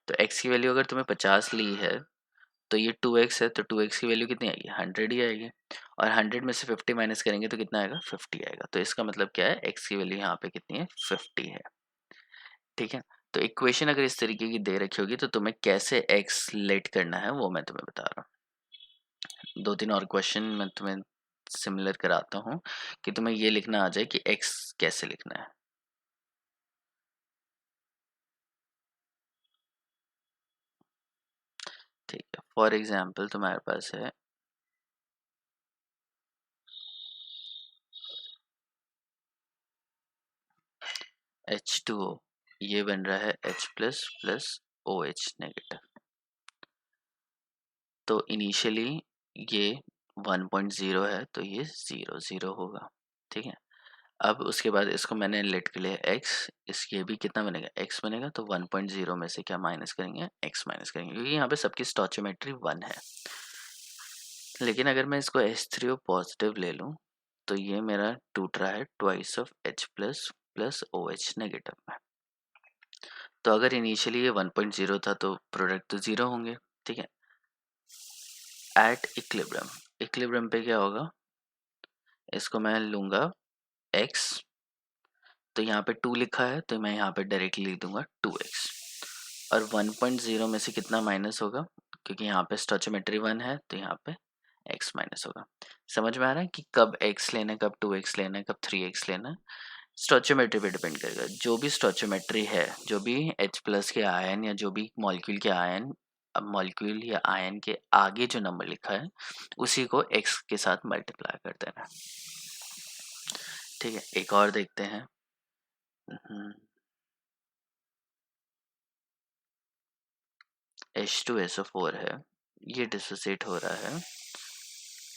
तो x की वैल्यू अगर तुम्हें 50 ली है तो ये 2x है, तो 2x की वैल्यू कितनी आएगी? 100 ही आएगी। और 100 में से 50 माइनस करेंगे तो कितना आएगा? 50 आएगा। तो इसका मतलब क्या है? x की वैल्यू यहाँ पे कितनी है? 50 है। ठीक है, तो इक्वेशन अगर इस तरीके की दे रखी होगी तो तुम्हें कैसे x लेट करना है वो मैं तुम्हें बता रहा हूँ। 2-3 और क्वेश्चन मैं तुम्हें सिमिलर कराता हूँ कि तुम्हें ये लिखना आ जाए कि x कैसे लिखना है। ठीक है, फॉर एग्जाम्पल तुम्हारे पास है H2O, ये बन रहा है H plus plus OH negative. तो इनिशियली ये 1.0 है तो ये 0 0 होगा। ठीक है, अब उसके बाद इसको मैंने लेट के लिए x, इसके भी कितना बनेगा x बनेगा, तो 1.0 में से क्या माइनस करेंगे, x माइनस करेंगे, क्योंकि यहाँ पे सबकी स्टोचियोमेट्री 1 है। लेकिन अगर मैं इसको H3O पॉजिटिव ले लूँ तो ये मेरा टूट रहा है twice of H plus plus OH negative में। तो अगर इनिशियली ये 1.0 था तो प्रोडक्ट तो ज़ीरो होंगे, ठीक है। एट इक्विलिब्रियम, इक्विलिब्रियम पे क्या होगा, इसको मैं लूँगा x, तो यहाँ पे 2 लिखा है तो मैं यहाँ पे डायरेक्टली लिख दूंगा 2x, और 1.0 में से कितना माइनस होगा, क्योंकि यहाँ पे स्टोचियोमेट्री 1 है तो यहाँ पे x माइनस होगा। समझ में आ रहा है कि कब x लेना है, कब 2x लेना है, कब 3x लेना है, स्टोचियोमेट्री पे डिपेंड करेगा। जो भी स्टोचियोमेट्री है, जो भी H प्लस के आयन या जो भी मॉलिक्यूल के आयन, अब मॉलिक्यूल या आयन के आगे जो नंबर लिखा है उसी को x के साथ मल्टीप्लाई कर देना, ठीक है। एक और देखते हैं। H2SO4 है, ये डिसोसिएट हो रहा है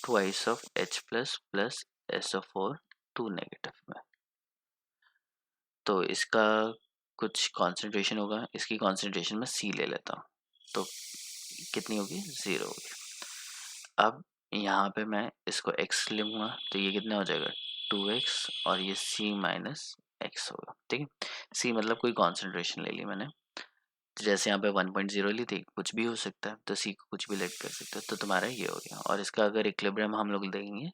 twice of H plus plus SO4 2 negative में, तो इसका कुछ कॉन्सेंट्रेशन होगा, इसकी कॉन्सेंट्रेशन में C ले लेता हूँ, तो कितनी होगी, 0 होगी। अब यहाँ पे मैं इसको x लूँगा तो ये कितना हो जाएगा 2x, और ये C माइनस x होगा, ठीक है। C मतलब कोई कॉन्सेंट्रेशन ले ली मैंने, जैसे यहाँ पे 1.0 ली थी, कुछ भी हो सकता है तो C को कुछ भी लेट कर सकते हैं, तो तुम्हारा ये हो गया। और इसका अगर इक्विलिब्रियम हम लोग देखेंगे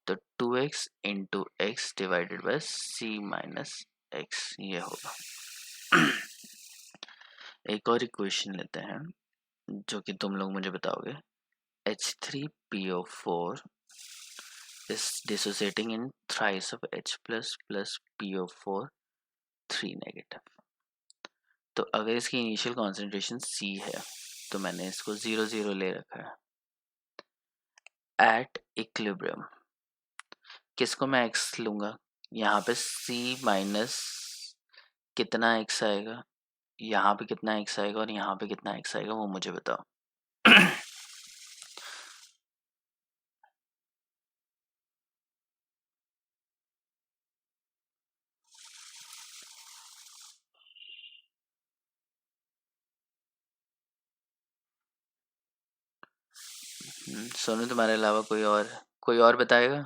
तो 2x into x divided by C minus x ये होगा। एक और इक्वेशन लेते हैं जो कि तुम लोग मुझे बताओगे। H3PO4 is dissociating in thrice of H plus plus PO4 3 negative. तो अगर इसकी इनिशियल कॉन्सेंट्रेशन C है तो मैंने इसको 0 0 ले रखा है। एट इक्विलिब्रियम किसको मैं x लूँगा, यहाँ पे C माइनस कितना x आएगा, यहाँ पे कितना x आएगा और यहाँ पे कितना x आएगा वो मुझे बताओ। सोनू तुम्हारे अलावा कोई और बताएगा।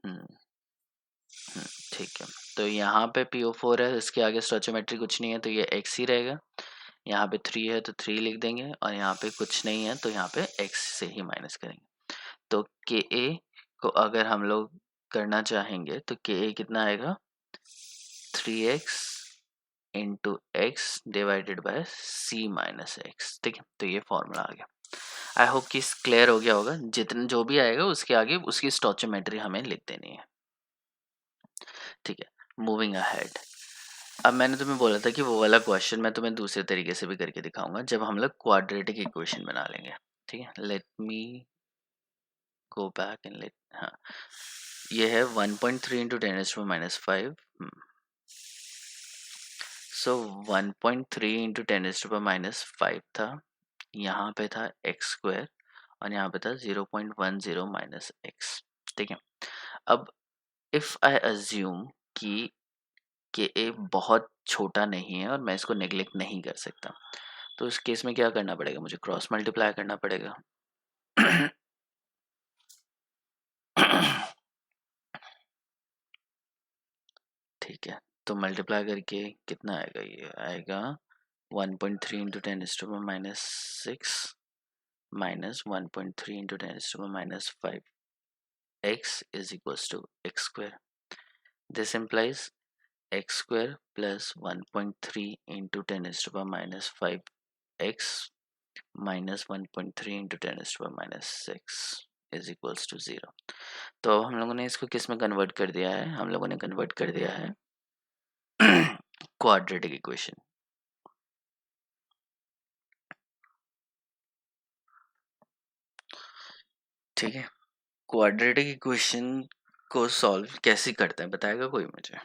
हम्म ठीक है, तो यहाँ पे PO4 है, इसके आगे स्टोचियोमेट्री कुछ नहीं है तो ये x ही रहेगा। यहाँ पे 3 है तो 3 लिख देंगे, और यहाँ पे कुछ नहीं है तो यहाँ पे x से ही माइनस करेंगे। तो Ka को अगर हम लोग करना चाहेंगे तो Ka कितना आएगा 3x into x divided by C minus x, ठीक है। तो ये फॉर्मूला आ गया। आई होप कि क्लियर हो गया होगा। जितना जो भी आएगा उसके आगे उसकी स्टोचियोमेट्री हमें लिख देनी है, ठीक है। मूविंग अहेड, अब मैंने तुम्हें बोला था कि वो वाला क्वेश्चन मैं तुम्हें दूसरे तरीके से भी करके दिखाऊंगा जब हम लोग क्वाड्रेटिक इक्वेशन बना लेंगे, ठीक है। Let me go back and let, हाँ ये है 1.3 इंटू 10⁻⁵। सो 1.3 इंटू 10⁻⁵ था, यहाँ पे था एक्स स्क्वायर और यहाँ पे था 0.10 माइनस एक्स, ठीक है। अब इफ़ आई अज्यूम कि ए बहुत छोटा नहीं है और मैं इसको नेग्लेक्ट नहीं कर सकता, तो इस केस में क्या करना पड़ेगा, मुझे क्रॉस मल्टीप्लाई करना पड़ेगा। ठीक है, तो मल्टीप्लाई करके कितना आएगा, ये आएगा 1.3 into 10⁻⁶ minus 1.3 into 10⁻⁵ x is equals to x square. This implies x square plus 1.3 into 10⁻⁵ x minus 1.3 into 10⁻⁶ is equals to 0। तो हम लोगों ने इसको किस में कन्वर्ट कर दिया है, हम लोगों ने कन्वर्ट कर दिया है क्वाड्रेटिक इक्वेशन। ठीक है, क्वाड्रेटिक इक्वेशन को सॉल्व कैसे करते हैं बताएगा कोई मुझे।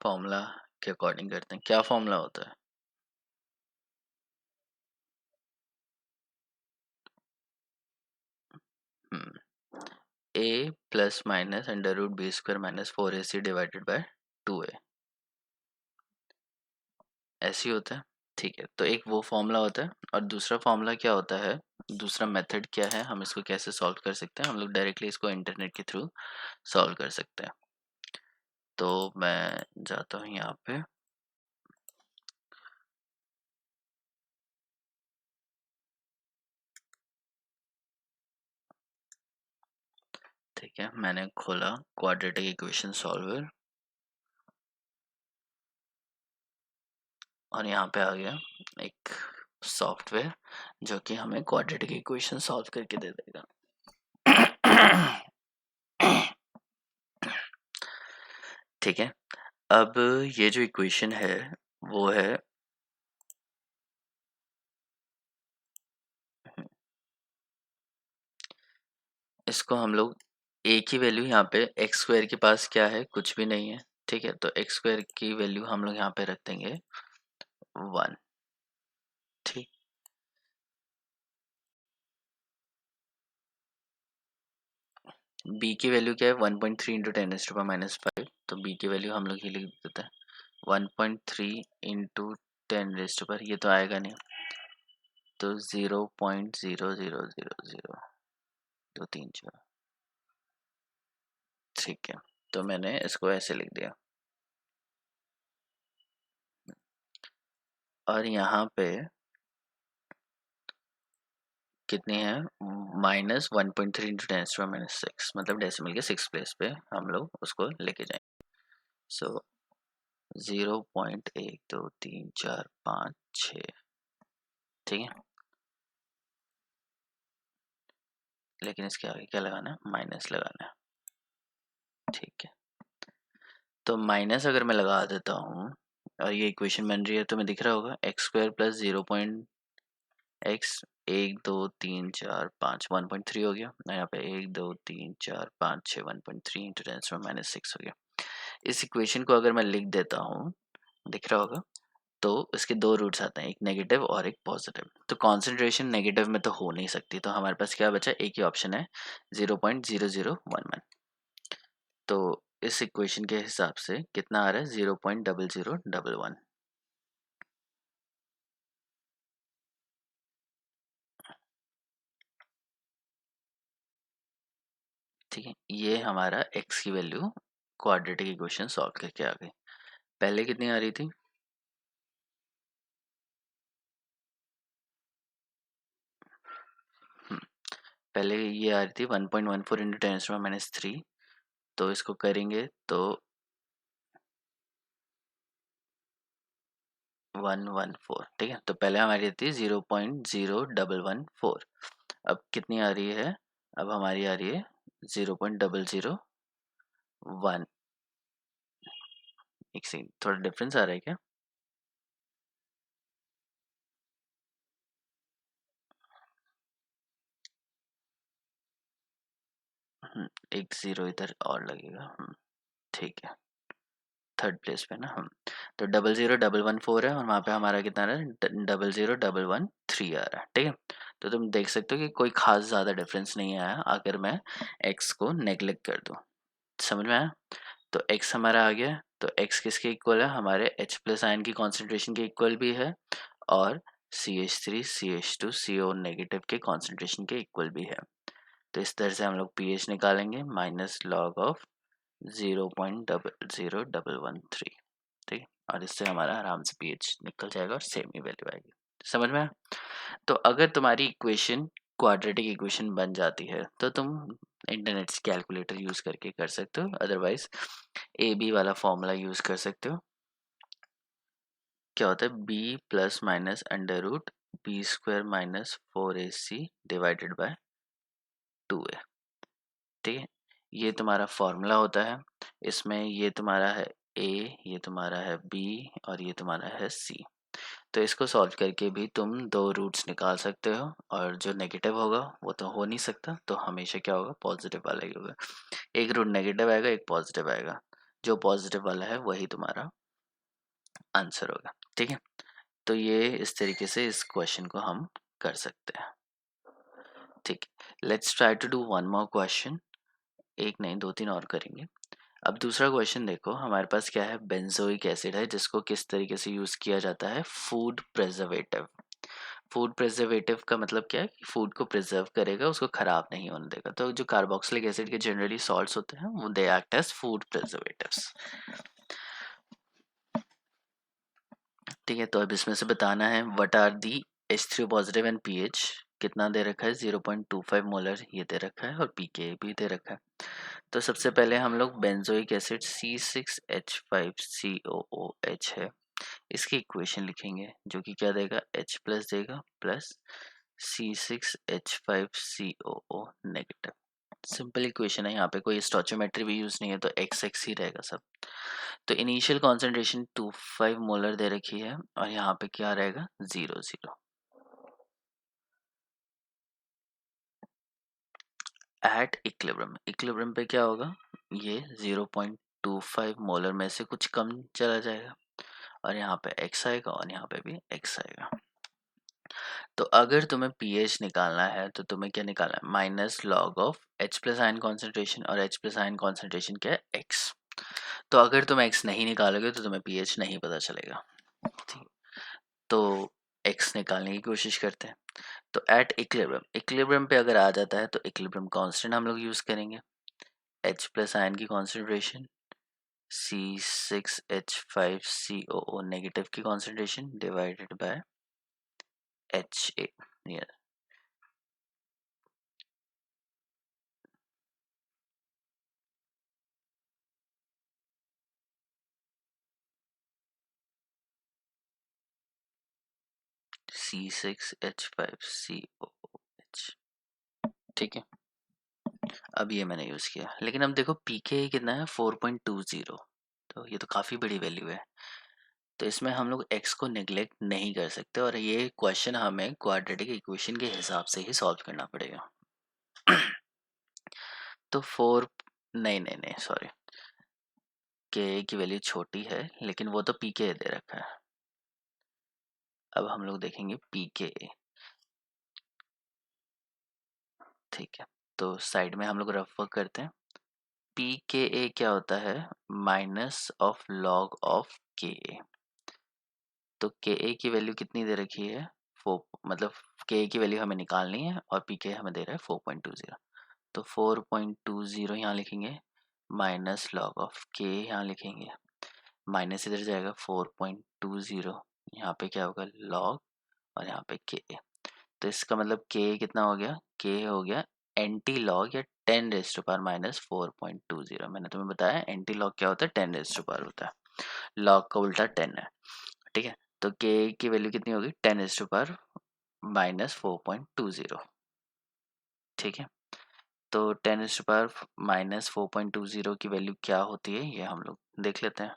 फॉर्मूला के अकॉर्डिंग करते हैं। क्या फॉर्मूला होता है? A plus minus under root B square minus 4ac divided by 2a, ऐसे ही होता है। ठीक है, तो एक वो फॉर्मूला होता है और दूसरा फॉर्मूला क्या होता है, दूसरा मेथड क्या है, हम इसको कैसे सॉल्व कर सकते हैं? हम लोग डायरेक्टली इसको इंटरनेट के थ्रू सॉल्व कर सकते हैं। तो मैं जाता हूँ यहाँ पे, ठीक है, मैंने खोला क्वाड्रेटिक इक्वेशन सॉल्वर और यहाँ पे आ गया एक सॉफ्टवेयर जो कि हमें क्वाड्रेटिक इक्वेशन सॉल्व करके दे देगा। ठीक है, अब ये जो इक्वेशन है वो है इसको हम लोग एक ही वैल्यू यहाँ पे एक्स स्क्वायर के पास क्या है, कुछ भी नहीं है। ठीक है, तो एक्स स्क्वायर की वैल्यू हम लोग यहाँ पे रख देंगे 1। ठीक, बी की वैल्यू क्या है, 1.3 इंटू 10⁻⁻5। तो बी की वैल्यू हम लोग ही लिख देते हैं 1.3 इंटू 10⁻, ये तो आएगा नहीं, तो 0.0000 दो तीन चार। ठीक है, तो मैंने इसको ऐसे लिख दिया और यहाँ पे कितनी है, -1.3 इंटू 10⁻⁻6, मतलब डेसिमल के 6 प्लेस पे हम लोग उसको लेके जाएंगे। सो 0.1 2 3 4 5 6, ठीक है, लेकिन इसके आगे क्या लगाना है, माइनस लगाना है। ठीक है, तो माइनस अगर मैं लगा देता हूँ और ये इक्वेशन बन रही है, तो मैं दिख रहा होगा एक्स स्क्वायर प्लस 0.x 1 2 3 4 5 1.3 हो गया, यहाँ पे 1 2 3 4 5 6 1.3 इंटू 10⁻⁻6 हो गया। इस इक्वेशन को अगर मैं लिख देता हूँ, दिख रहा होगा, तो इसके दो रूट्स आते हैं, एक नेगेटिव और एक पॉजिटिव। तो कॉन्सेंट्रेशन नेगेटिव में तो हो नहीं सकती, तो हमारे पास क्या बचा, एक ही ऑप्शन है 0.0011। तो इस इक्वेशन के हिसाब से कितना आ रहा है, 0.0011। ठीक है, ये हमारा x की वैल्यू क्वाड्रेटिक इक्वेशन सॉल्व करके आ गई। पहले कितनी आ रही थी, पहले ये आ रही थी 1.14 इंटू 10⁻⁻3। तो इसको करेंगे तो 114। ठीक है, तो पहले हमारी थी 0.0114। अब कितनी आ रही है, अब हमारी आ रही है 0.001। एक सेकंड, थोड़ा डिफरेंस आ रहा है क्या? एक जीरो इधर और लगेगा। ठीक है, थर्ड प्लेस पे ना हम, तो 0.0114 है और वहाँ पे हमारा कितना आ रहा है, 0.0113 आ रहा है। ठीक है, तो तुम देख सकते हो कि कोई खास ज़्यादा डिफरेंस नहीं आया अगर मैं x को नेग्लेक्ट कर दूँ। समझ में आया? तो x हमारा आ गया, तो x किसके इक्वल है, हमारे H प्लस आयन की कॉन्सेंट्रेशन के इक्वल भी है और CH3 CH2 CO नेगेटिव के कॉन्सेंट्रेशन के इक्वल भी है। तो इस तरह से हम लोग pH निकालेंगे, माइनस लॉग ऑफ 0.00113। ठीक है, और इससे हमारा आराम से pH निकल जाएगा और सेम ही वैल्यू आएगी। समझ में आया? तो अगर तुम्हारी इक्वेशन क्वाड्रेटिक इक्वेशन बन जाती है तो तुम इंटरनेट से कैलकुलेटर यूज़ करके कर सकते हो, अदरवाइज ए बी वाला फॉर्मूला यूज़ कर सकते हो। क्या होता है, B plus minus under root B square minus 4ac divided by 2a। ठीक है, ये तुम्हारा फॉर्मूला होता है। इसमें ये तुम्हारा है ए, ये तुम्हारा है बी और ये तुम्हारा है सी। तो इसको सॉल्व करके भी तुम दो रूट्स निकाल सकते हो और जो नेगेटिव होगा वो तो हो नहीं सकता, तो हमेशा क्या होगा, पॉजिटिव वाला ही होगा। एक रूट नेगेटिव आएगा, एक पॉजिटिव आएगा। जो पॉजिटिव वाला है वही तुम्हारा आंसर होगा। ठीक है, तो ये इस तरीके से इस क्वेश्चन को हम कर सकते हैं। ठीक है, let's try to do one more question. एक नहीं, दो तीन और करेंगे। अब दूसरा क्वेश्चन देखो, हमारे पास क्या है, बेंजोइक एसिड है जिसको किस तरीके से यूज़ किया जाता है, फूड प्रिजर्वेटिव। फूड प्रिजर्वेटिव का मतलब क्या है कि फूड को प्रिजर्व करेगा, उसको खराब नहीं होने देगा। तो जो कार्बोक्सिलिक एसिड के जनरली सॉल्ट्स होते हैं वो they act as food preservatives. ठीक है, तो अब इसमें से बताना है what are the H3 positive and pH कितना दे रखा है, 0.25 मोलर ये दे रखा है, और पीके भी दे रखा है। तो सबसे पहले हम लोग बेंजोइक एसिड C6H5COOH है, इसकी इक्वेशन लिखेंगे जो कि क्या देगा, H प्लस देगा plus C6H5COO negative. Simple equation है, यहाँ पे कोई स्टोचियोमेट्री भी यूज नहीं है, तो एक्स एक्स ही रहेगा सब। तो इनिशियल कॉन्सेंट्रेशन 25 मोलर दे रखी है, और यहाँ पे क्या रहेगा, 0 0। एट इक्विलिब्रियम, इक्विलिब्रियम पे क्या होगा, ये 0.25 मोलर में से कुछ कम चला जाएगा, और यहाँ पे x आएगा और यहाँ पे भी x आएगा। तो अगर तुम्हें pH निकालना है तो तुम्हें क्या निकालना है, minus log of H plus ion concentration, और H प्लस आयन कॉन्सेंट्रेशन क्या है, x। तो अगर तुम x नहीं निकालोगे तो तुम्हें pH नहीं पता चलेगा। ठीक, तो x निकालने की कोशिश करते हैं। तो एट इक्विलिब्रियम, इक्विलिब्रियम पे अगर आ जाता है तो इक्विलिब्रियम कांस्टेंट हम लोग यूज करेंगे, H प्लस आयन की कॉन्सेंट्रेशन, C6H5COO नेगेटिव की concentration divided by HA। C6H5COOH। ठीक है, अब ये मैंने यूज़ किया, लेकिन अब देखो पीके कितना है, 4.20। तो ये तो काफ़ी बड़ी वैल्यू है, तो इसमें हम लोग x को नेग्लेक्ट नहीं कर सकते, और ये क्वेश्चन हमें क्वाड्रेटिक इक्वेशन के हिसाब से ही सॉल्व करना पड़ेगा। तो फोर, नहीं नहीं नहीं सॉरी, के की वैल्यू छोटी है, लेकिन वो तो पी के दे रखा है। अब हम लोग देखेंगे पी के। ठीक है, तो साइड में हम लोग रफ वर्क करते हैं। पी के ए क्या होता है, माइनस ऑफ लॉग ऑफ के ए। तो के ए की वैल्यू कितनी दे रखी है, 4, मतलब के ए की वैल्यू हमें निकालनी है, और पी के हमें दे रहा है 4.20। तो 4.20 यहाँ लिखेंगे, माइनस लॉग ऑफ के यहाँ लिखेंगे, माइनस इधर जाएगा, 4.20 यहाँ पे क्या होगा, लॉग, और यहाँ पे के। तो इसका मतलब के कितना हो गया, के हो गया एंटी लॉग या 10⁻⁻⁴.20। मैंने तुम्हें बताया एंटी लॉग क्या होता है, 10⁻⁻ होता है, लॉग का उल्टा 10 है। ठीक है, तो के की वैल्यू कितनी होगी, 10⁻⁻⁴.20। ठीक है, तो 10⁻⁻⁴.20 की वैल्यू क्या होती है, ये हम लोग देख लेते हैं।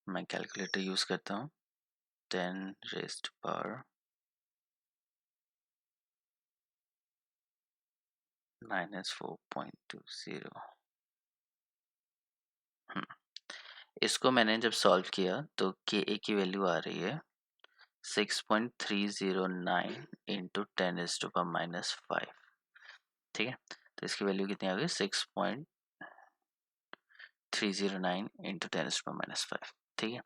मैं कैलकुलेटर यूज करता हूँ, 10⁻⁻⁻⁴.20। इसको मैंने जब सॉल्व किया तो के ए की वैल्यू आ रही है 6.309 इंटू 10⁻⁻5। ठीक है, तो इसकी वैल्यू कितनी आ गई, 6.309 इंटू 10⁻⁻5। ठीक है,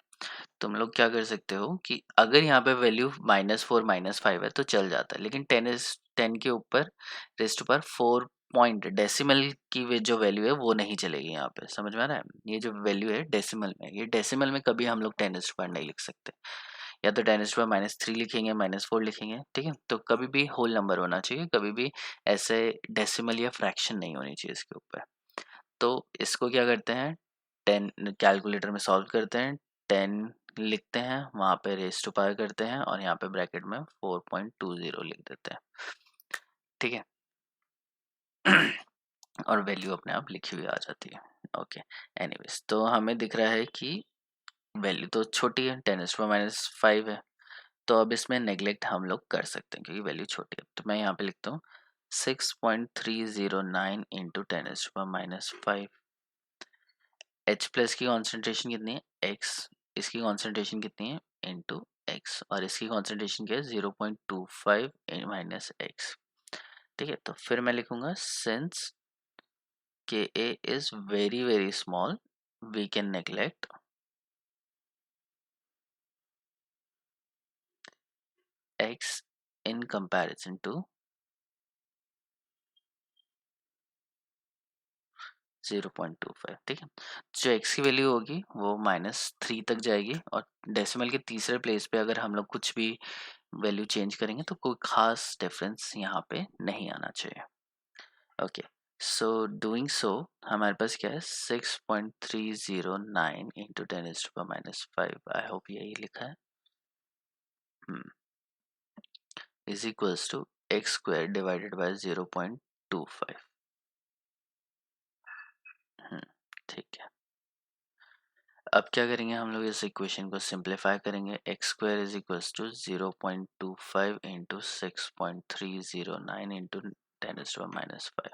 तुम लोग क्या कर सकते हो कि अगर यहाँ पे वैल्यू -4 -5 है तो चल जाता है, लेकिन 10 के ऊपर रेस्ट पर 4 पॉइंट डेसिमल की जो वैल्यू है वो नहीं चलेगी यहाँ पे, समझ में आ रहा है। ये जो वैल्यू है डेसिमल में, ये डेसिमल में कभी हम लोग 10⁻⁻ नहीं लिख सकते, या तो 10⁻⁻³ लिखेंगे, -4 लिखेंगे। ठीक है, तो कभी भी होल नंबर होना चाहिए, कभी भी ऐसे डेसिमल या फ्रैक्शन नहीं होनी चाहिए इसके ऊपर। तो इसको क्या करते हैं, 10 कैलकुलेटर में सॉल्व करते हैं, 10 लिखते हैं, वहाँ पे रेस टू पावर करते हैं, और यहाँ पे ब्रैकेट में 4.20 लिख देते हैं। ठीक है, और वैल्यू अपने आप लिखी हुई आ जाती है। ओके, एनीवेज, तो हमें दिख रहा है कि वैल्यू तो छोटी है, 10⁻⁻5 है, तो अब इसमें नेग्लेक्ट हम लोग कर सकते हैं क्योंकि वैल्यू छोटी है। तो मैं यहाँ पे लिखता हूँ 6.309 इंटू 10⁻⁵ H प्लस की कॉन्सेंट्रेशन कितनी है, x, इसकी कॉन्सेंट्रेशन कितनी है, इंटू एक्स, और इसकी कॉन्सेंट्रेशन क्या है, 0.25 माइनस एक्स। ठीक है, तो फिर मैं लिखूंगा since Ka is very very small, we can neglect x in comparison to 0.25। ठीक है, जो x की वैल्यू होगी वो -3 तक जाएगी, और डेसिमल के तीसरे प्लेस पे अगर हम लोग कुछ भी वैल्यू चेंज करेंगे तो कोई खास डिफरेंस यहाँ पे नहीं आना चाहिए। ओके, सो डूइंग सो हमारे पास क्या है, 6.309 इंटू 10⁻⁵, आई होप यही लिखा है, is equals to x square divided by 0.25। ठीक है, अब क्या करेंगे हम लोग, इस इक्वेशन को सिंप्लीफाई करेंगे। X square is equals to 0.25 into 6.309 into 10⁻⁵।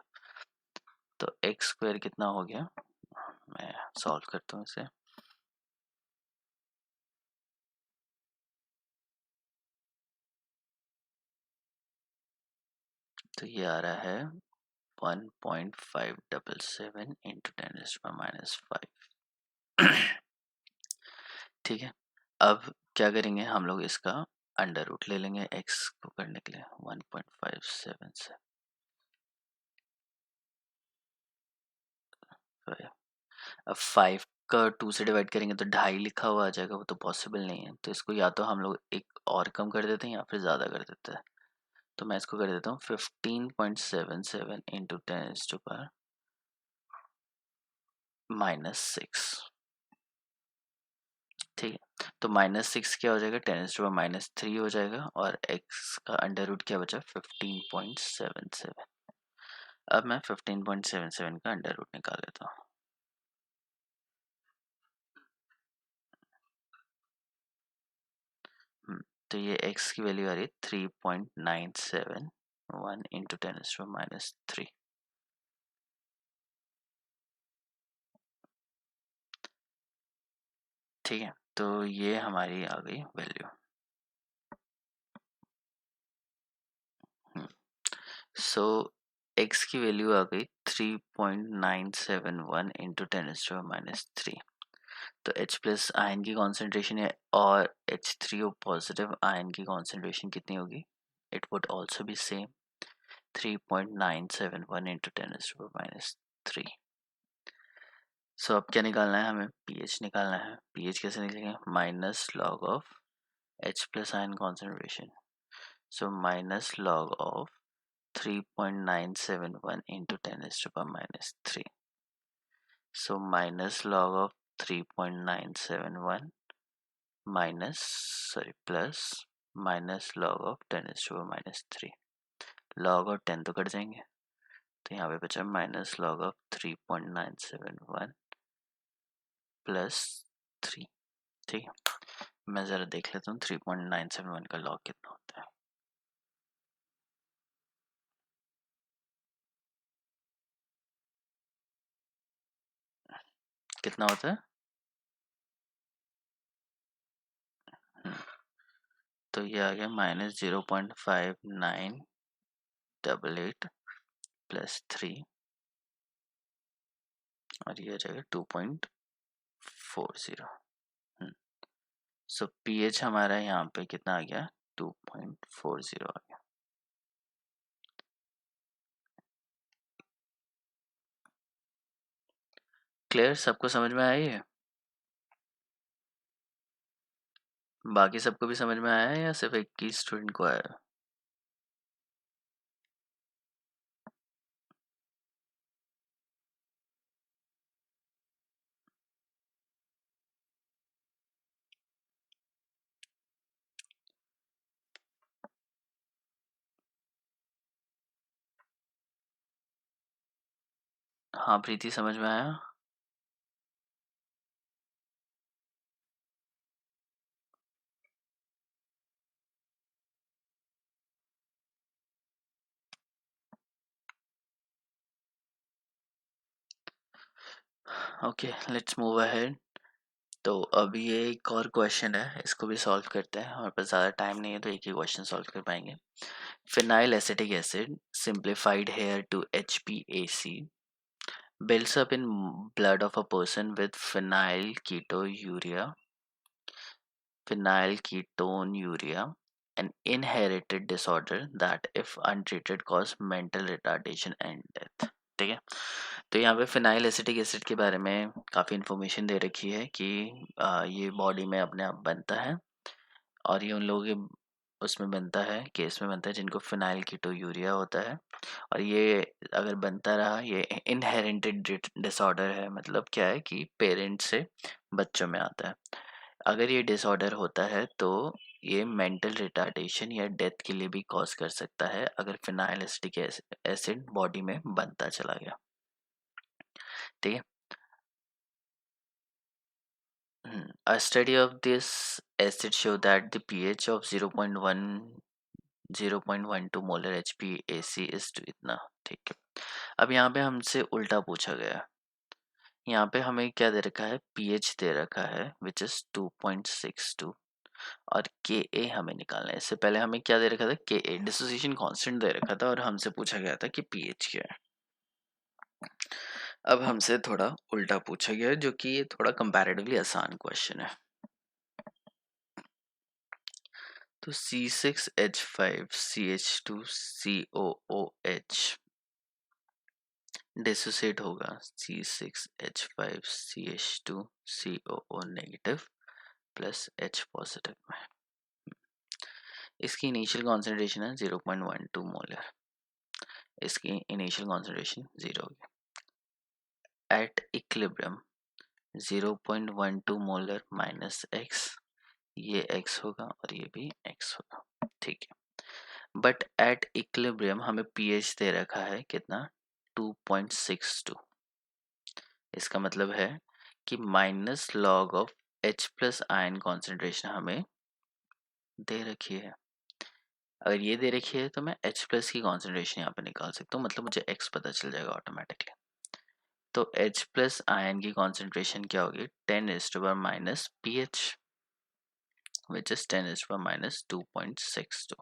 तो एक्स स्क्वायर कितना हो गया, मैं सॉल्व करता हूँ इसे। तो ये आ रहा है 1.577 इंटू 10⁻⁵। ठीक है, अब क्या करेंगे हम लोग, इसका अंडर रूट ले लेंगे x को करने के लिए, 1.577। अब 5 का 2 से डिवाइड करेंगे तो 2.5 लिखा हुआ आ जाएगा, वो तो पॉसिबल नहीं है, तो इसको या तो हम लोग एक और कम कर देते हैं या फिर ज़्यादा कर देते हैं। तो मैं इसको कर देता हूँ 15.77 इंटू 10⁻⁻6। ठीक है, तो -6 क्या हो जाएगा, 10⁻⁻3 हो जाएगा, और x का अंडर रूट क्या बचा, 15.77। अब मैं 15.77 का अंडर रूट निकाल लेता हूँ। तो ये x की वैल्यू आ रही है 3.971 इंटू 10⁻⁻3। ठीक है, तो ये हमारी आ गई वैल्यू। सो x की वैल्यू आ गई 3.971 इंटू 10⁻⁻3। तो H प्लस आयन की कॉन्सेंट्रेशन है, और H3O पॉजिटिव आयन की कॉन्सेंट्रेशन कितनी होगी, it would also be same 3.971 into 10⁻⁻3। सो अब क्या निकालना है हमें, pH निकालना है। pH कैसे निकलेंगे, minus log of H plus ion concentration, so minus log of 3.971 into 10⁻⁻3, so minus log of 3.971 minus, sorry plus, minus log of 10⁻⁻3, log और 10 तो कट जाएंगे, तो यहाँ पे बचा माइनस लॉग ऑफ 3.971 प्लस 3। ठीक है, मैं ज़रा देख लेता हूँ 3.971 का लॉग कितना होता है। कितना होता है, तो ये आ गया -0.5988 प्लस 3, और ये आ जाएगा 2.40। सो pH हमारा यहाँ पे कितना आ गया, 2.40 आ गया। क्लियर, सबको समझ में आया ये, बाकी सबको भी समझ में आया है या सिर्फ एक ही स्टूडेंट को आया। हाँ प्रीति, समझ में आया। Okay, let's move ahead. तो अभी ये एक और क्वेश्चन है, इसको भी सॉल्व करते हैं। और पर ज़्यादा टाइम नहीं है तो एक ही क्वेश्चन सॉल्व कर पाएंगे। Phenyl acetic acid simplified here to HPAC builds up in blood of a person with phenylketonuria, an inherited disorder that if untreated cause mental retardation and death। ठीक है, तो यहाँ पे फिनाइल एसिटिक एसिड के बारे में काफ़ी इन्फॉर्मेशन दे रखी है कि ये बॉडी में अपने आप बनता है, और ये उन लोगों के उसमें बनता है, केस में बनता है जिनको फिनाइल कीटोयूरिया होता है। और ये अगर बनता रहा, ये इनहेरेंटेड डिसऑर्डर है। मतलब क्या है कि पेरेंट से बच्चों में आता है। अगर ये डिसऑर्डर होता है तो ये मेंटल रिटार्डेशन या डेथ के लिए भी कॉज कर सकता है, अगर फिनाइल एसिटिक एसिड बॉडी में बनता चला गया। ठीक है। A study of this acid show that the pH of 0.12 molar HPAC is to इतना। ठीक है, अब यहाँ पे हमसे उल्टा पूछा गया है। यहाँ पे हमें क्या दे रखा है, pH दे रखा है विच इज 2.62, और Ka हमें निकालना है। इससे पहले हमें क्या दे रखा था, Ka डिसोसिएशन कांस्टेंट दे रखा था, और हमसे पूछा गया था कि pH क्या है। अब हमसे थोड़ा उल्टा पूछा गया है, जो कि ये थोड़ा कंपैरेटिवली आसान क्वेश्चन है। तो C6H5CH2COOH डिसोसिएट होगा C6H5CH2COO negative plus H positive में। इसकी इनिशियल कॉन्सेंट्रेशन है 0.12 मोलर, इसकी इनिशियल कॉन्सेंट्रेशन 0 होगी। At equilibrium 0.12 molar minus x, ये x होगा और ये भी x होगा। ठीक है, बट एट इक्विलिब्रियम हमें pH दे रखा है कितना, 2.62। इसका मतलब है कि minus log of H plus ion concentration हमें दे रखी है। अगर ये दे रखी है तो मैं H प्लस की कॉन्सेंट्रेशन यहाँ पे निकाल सकता हूँ, मतलब मुझे X पता चल जाएगा ऑटोमेटिकली। तो H प्लस आयन की कॉन्सेंट्रेशन क्या होगी, 10⁻⁻ pH विच इज 10⁻⁻2.62।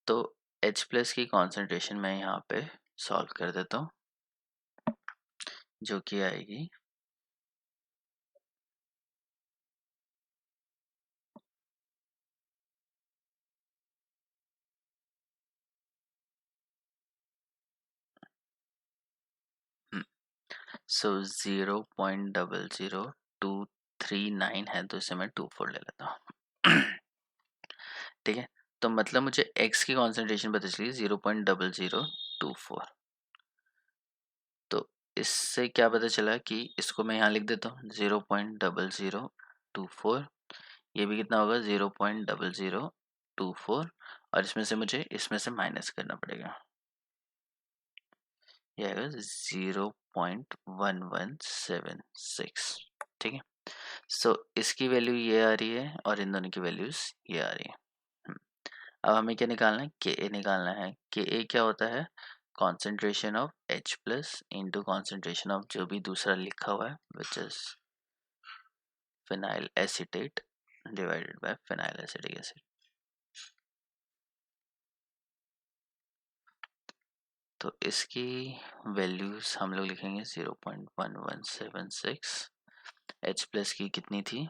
तो H प्लस की कॉन्सेंट्रेशन मैं यहाँ पे सॉल्व कर देता हूँ, जो कि आएगी सो 0.00239 है, तो इसे मैं 24 ले लेता हूँ। ठीक है, तो मतलब मुझे x की कॉन्सेंट्रेशन पता चली 0.0024। तो इससे क्या पता चला कि इसको मैं यहाँ लिख देता हूँ 0.0024, ये भी कितना होगा 0.0024, और इसमें से मुझे इसमें से माइनस करना पड़ेगा, यह आएगा 0.1176। ठीक है, सो इसकी वैल्यू ये आ रही है और इन दोनों की वैल्यूज ये आ रही है। अब हमें क्या निकालना है, Ka निकालना है। Ka क्या होता है, concentration of H plus into concentration of जो भी दूसरा लिखा हुआ है which is phenyl acetate divided by phenyl acetic acid. तो इसकी वैल्यूज हम लोग लिखेंगे 0.1176। H प्लस की कितनी थी,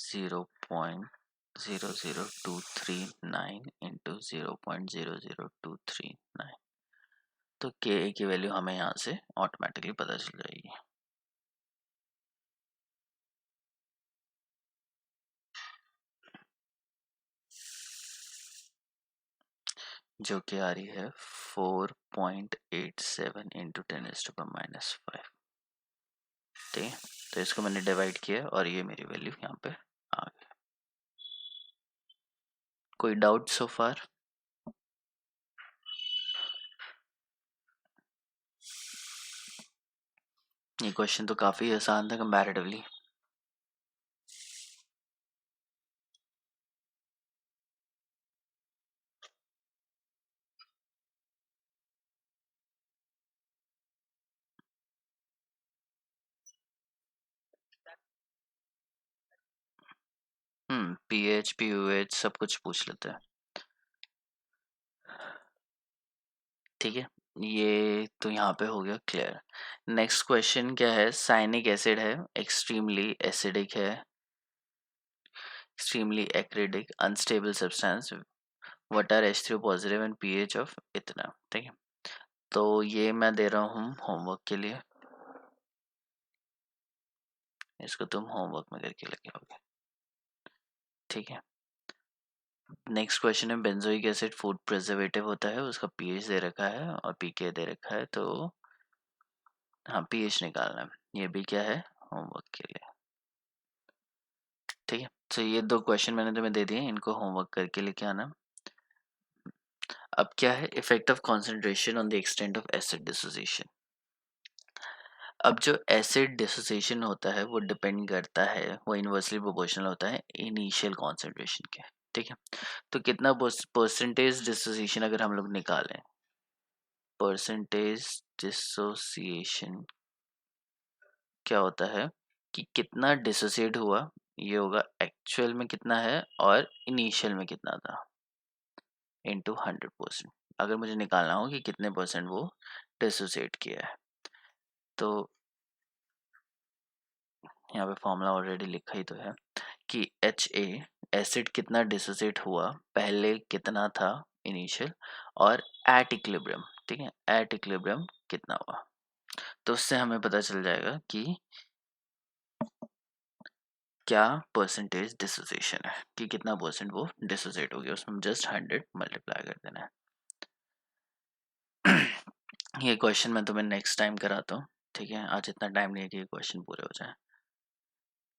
0.00239 इंटू 0.00239। तो Ka की वैल्यू हमें यहाँ से ऑटोमेटिकली पता चल जाएगी, जो कि आ रही है 4.87 इंटू 10⁻⁻5। ठीक है, तो इसको मैंने डिवाइड किया और ये मेरी वैल्यू यहाँ पे आ गई। कोई डाउट सो फार? ये क्वेश्चन तो काफ़ी आसान था कंपैरेटिवली। पीएच पीयूएच सब कुछ पूछ लेते हैं। ठीक है, ये तो यहाँ पे हो गया क्लियर। नेक्स्ट क्वेश्चन क्या है, साइनिक एसिड है, एक्सट्रीमली एसिडिक है, extremely acidic, unstable substance. What are H3 positive and pH of इतना। ठीक है, तो ये मैं दे रहा हूँ होमवर्क के लिए, इसको तुम होमवर्क में करके लेके आओगे। ठीक है, नेक्स्ट क्वेश्चन है, बेंजोइक एसिड फूड प्रिजर्वेटिव होता है, उसका पीएच दे रखा है और पीके दे रखा है, तो हाँ पीएच निकालना है। ये भी क्या है, होमवर्क के लिए। ठीक है, तो ये दो क्वेश्चन मैंने तुम्हें दे दिए, इनको होमवर्क करके लेके आना। अब क्या है, effect of concentration on the extent of acid dissociation. अब जो एसिड डिसोसिएशन होता है वो डिपेंड करता है, वो इन्वर्सली प्रोपोर्शनल होता है इनिशियल कॉन्सेंट्रेशन के। ठीक है, तो कितना परसेंटेज डिसोसिएशन अगर हम लोग निकालें, परसेंटेज डिसोसिएशन क्या होता है कि कितना डिसोसिएट हुआ, ये होगा एक्चुअल में कितना है और इनिशियल में कितना था, इंटू 100%। अगर मुझे निकालना हो कि कितने परसेंट वो डिसोसिएट किया है, तो यहाँ पे फॉर्मूला ऑलरेडी लिखा ही तो है कि एच ए एसिड कितना डिसोसिएट हुआ, पहले कितना था इनिशियल, और एट इक्विलिब्रियम। ठीक है, एट इक्विलिब्रियम कितना हुआ, तो उससे हमें पता चल जाएगा कि क्या परसेंटेज डिसोसिएशन है, कि कितना परसेंट वो डिसोसिएट हो गया, उसमें जस्ट 100 मल्टीप्लाई कर देना है। ये क्वेश्चन मैं तुम्हें नेक्स्ट टाइम कराता हूँ। ठीक है, आज इतना टाइम नहीं है कि ये क्वेश्चन पूरे हो जाए,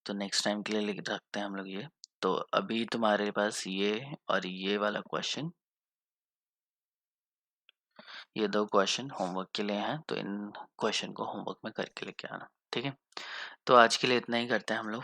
तो नेक्स्ट टाइम के लिए लिख रखते हैं हम लोग ये। तो अभी तुम्हारे पास ये और ये वाला क्वेश्चन, ये दो क्वेश्चन होमवर्क के लिए हैं, तो इन क्वेश्चन को होमवर्क में करके लेके आना। ठीक है, तो आज के लिए इतना ही करते हैं हम लोग।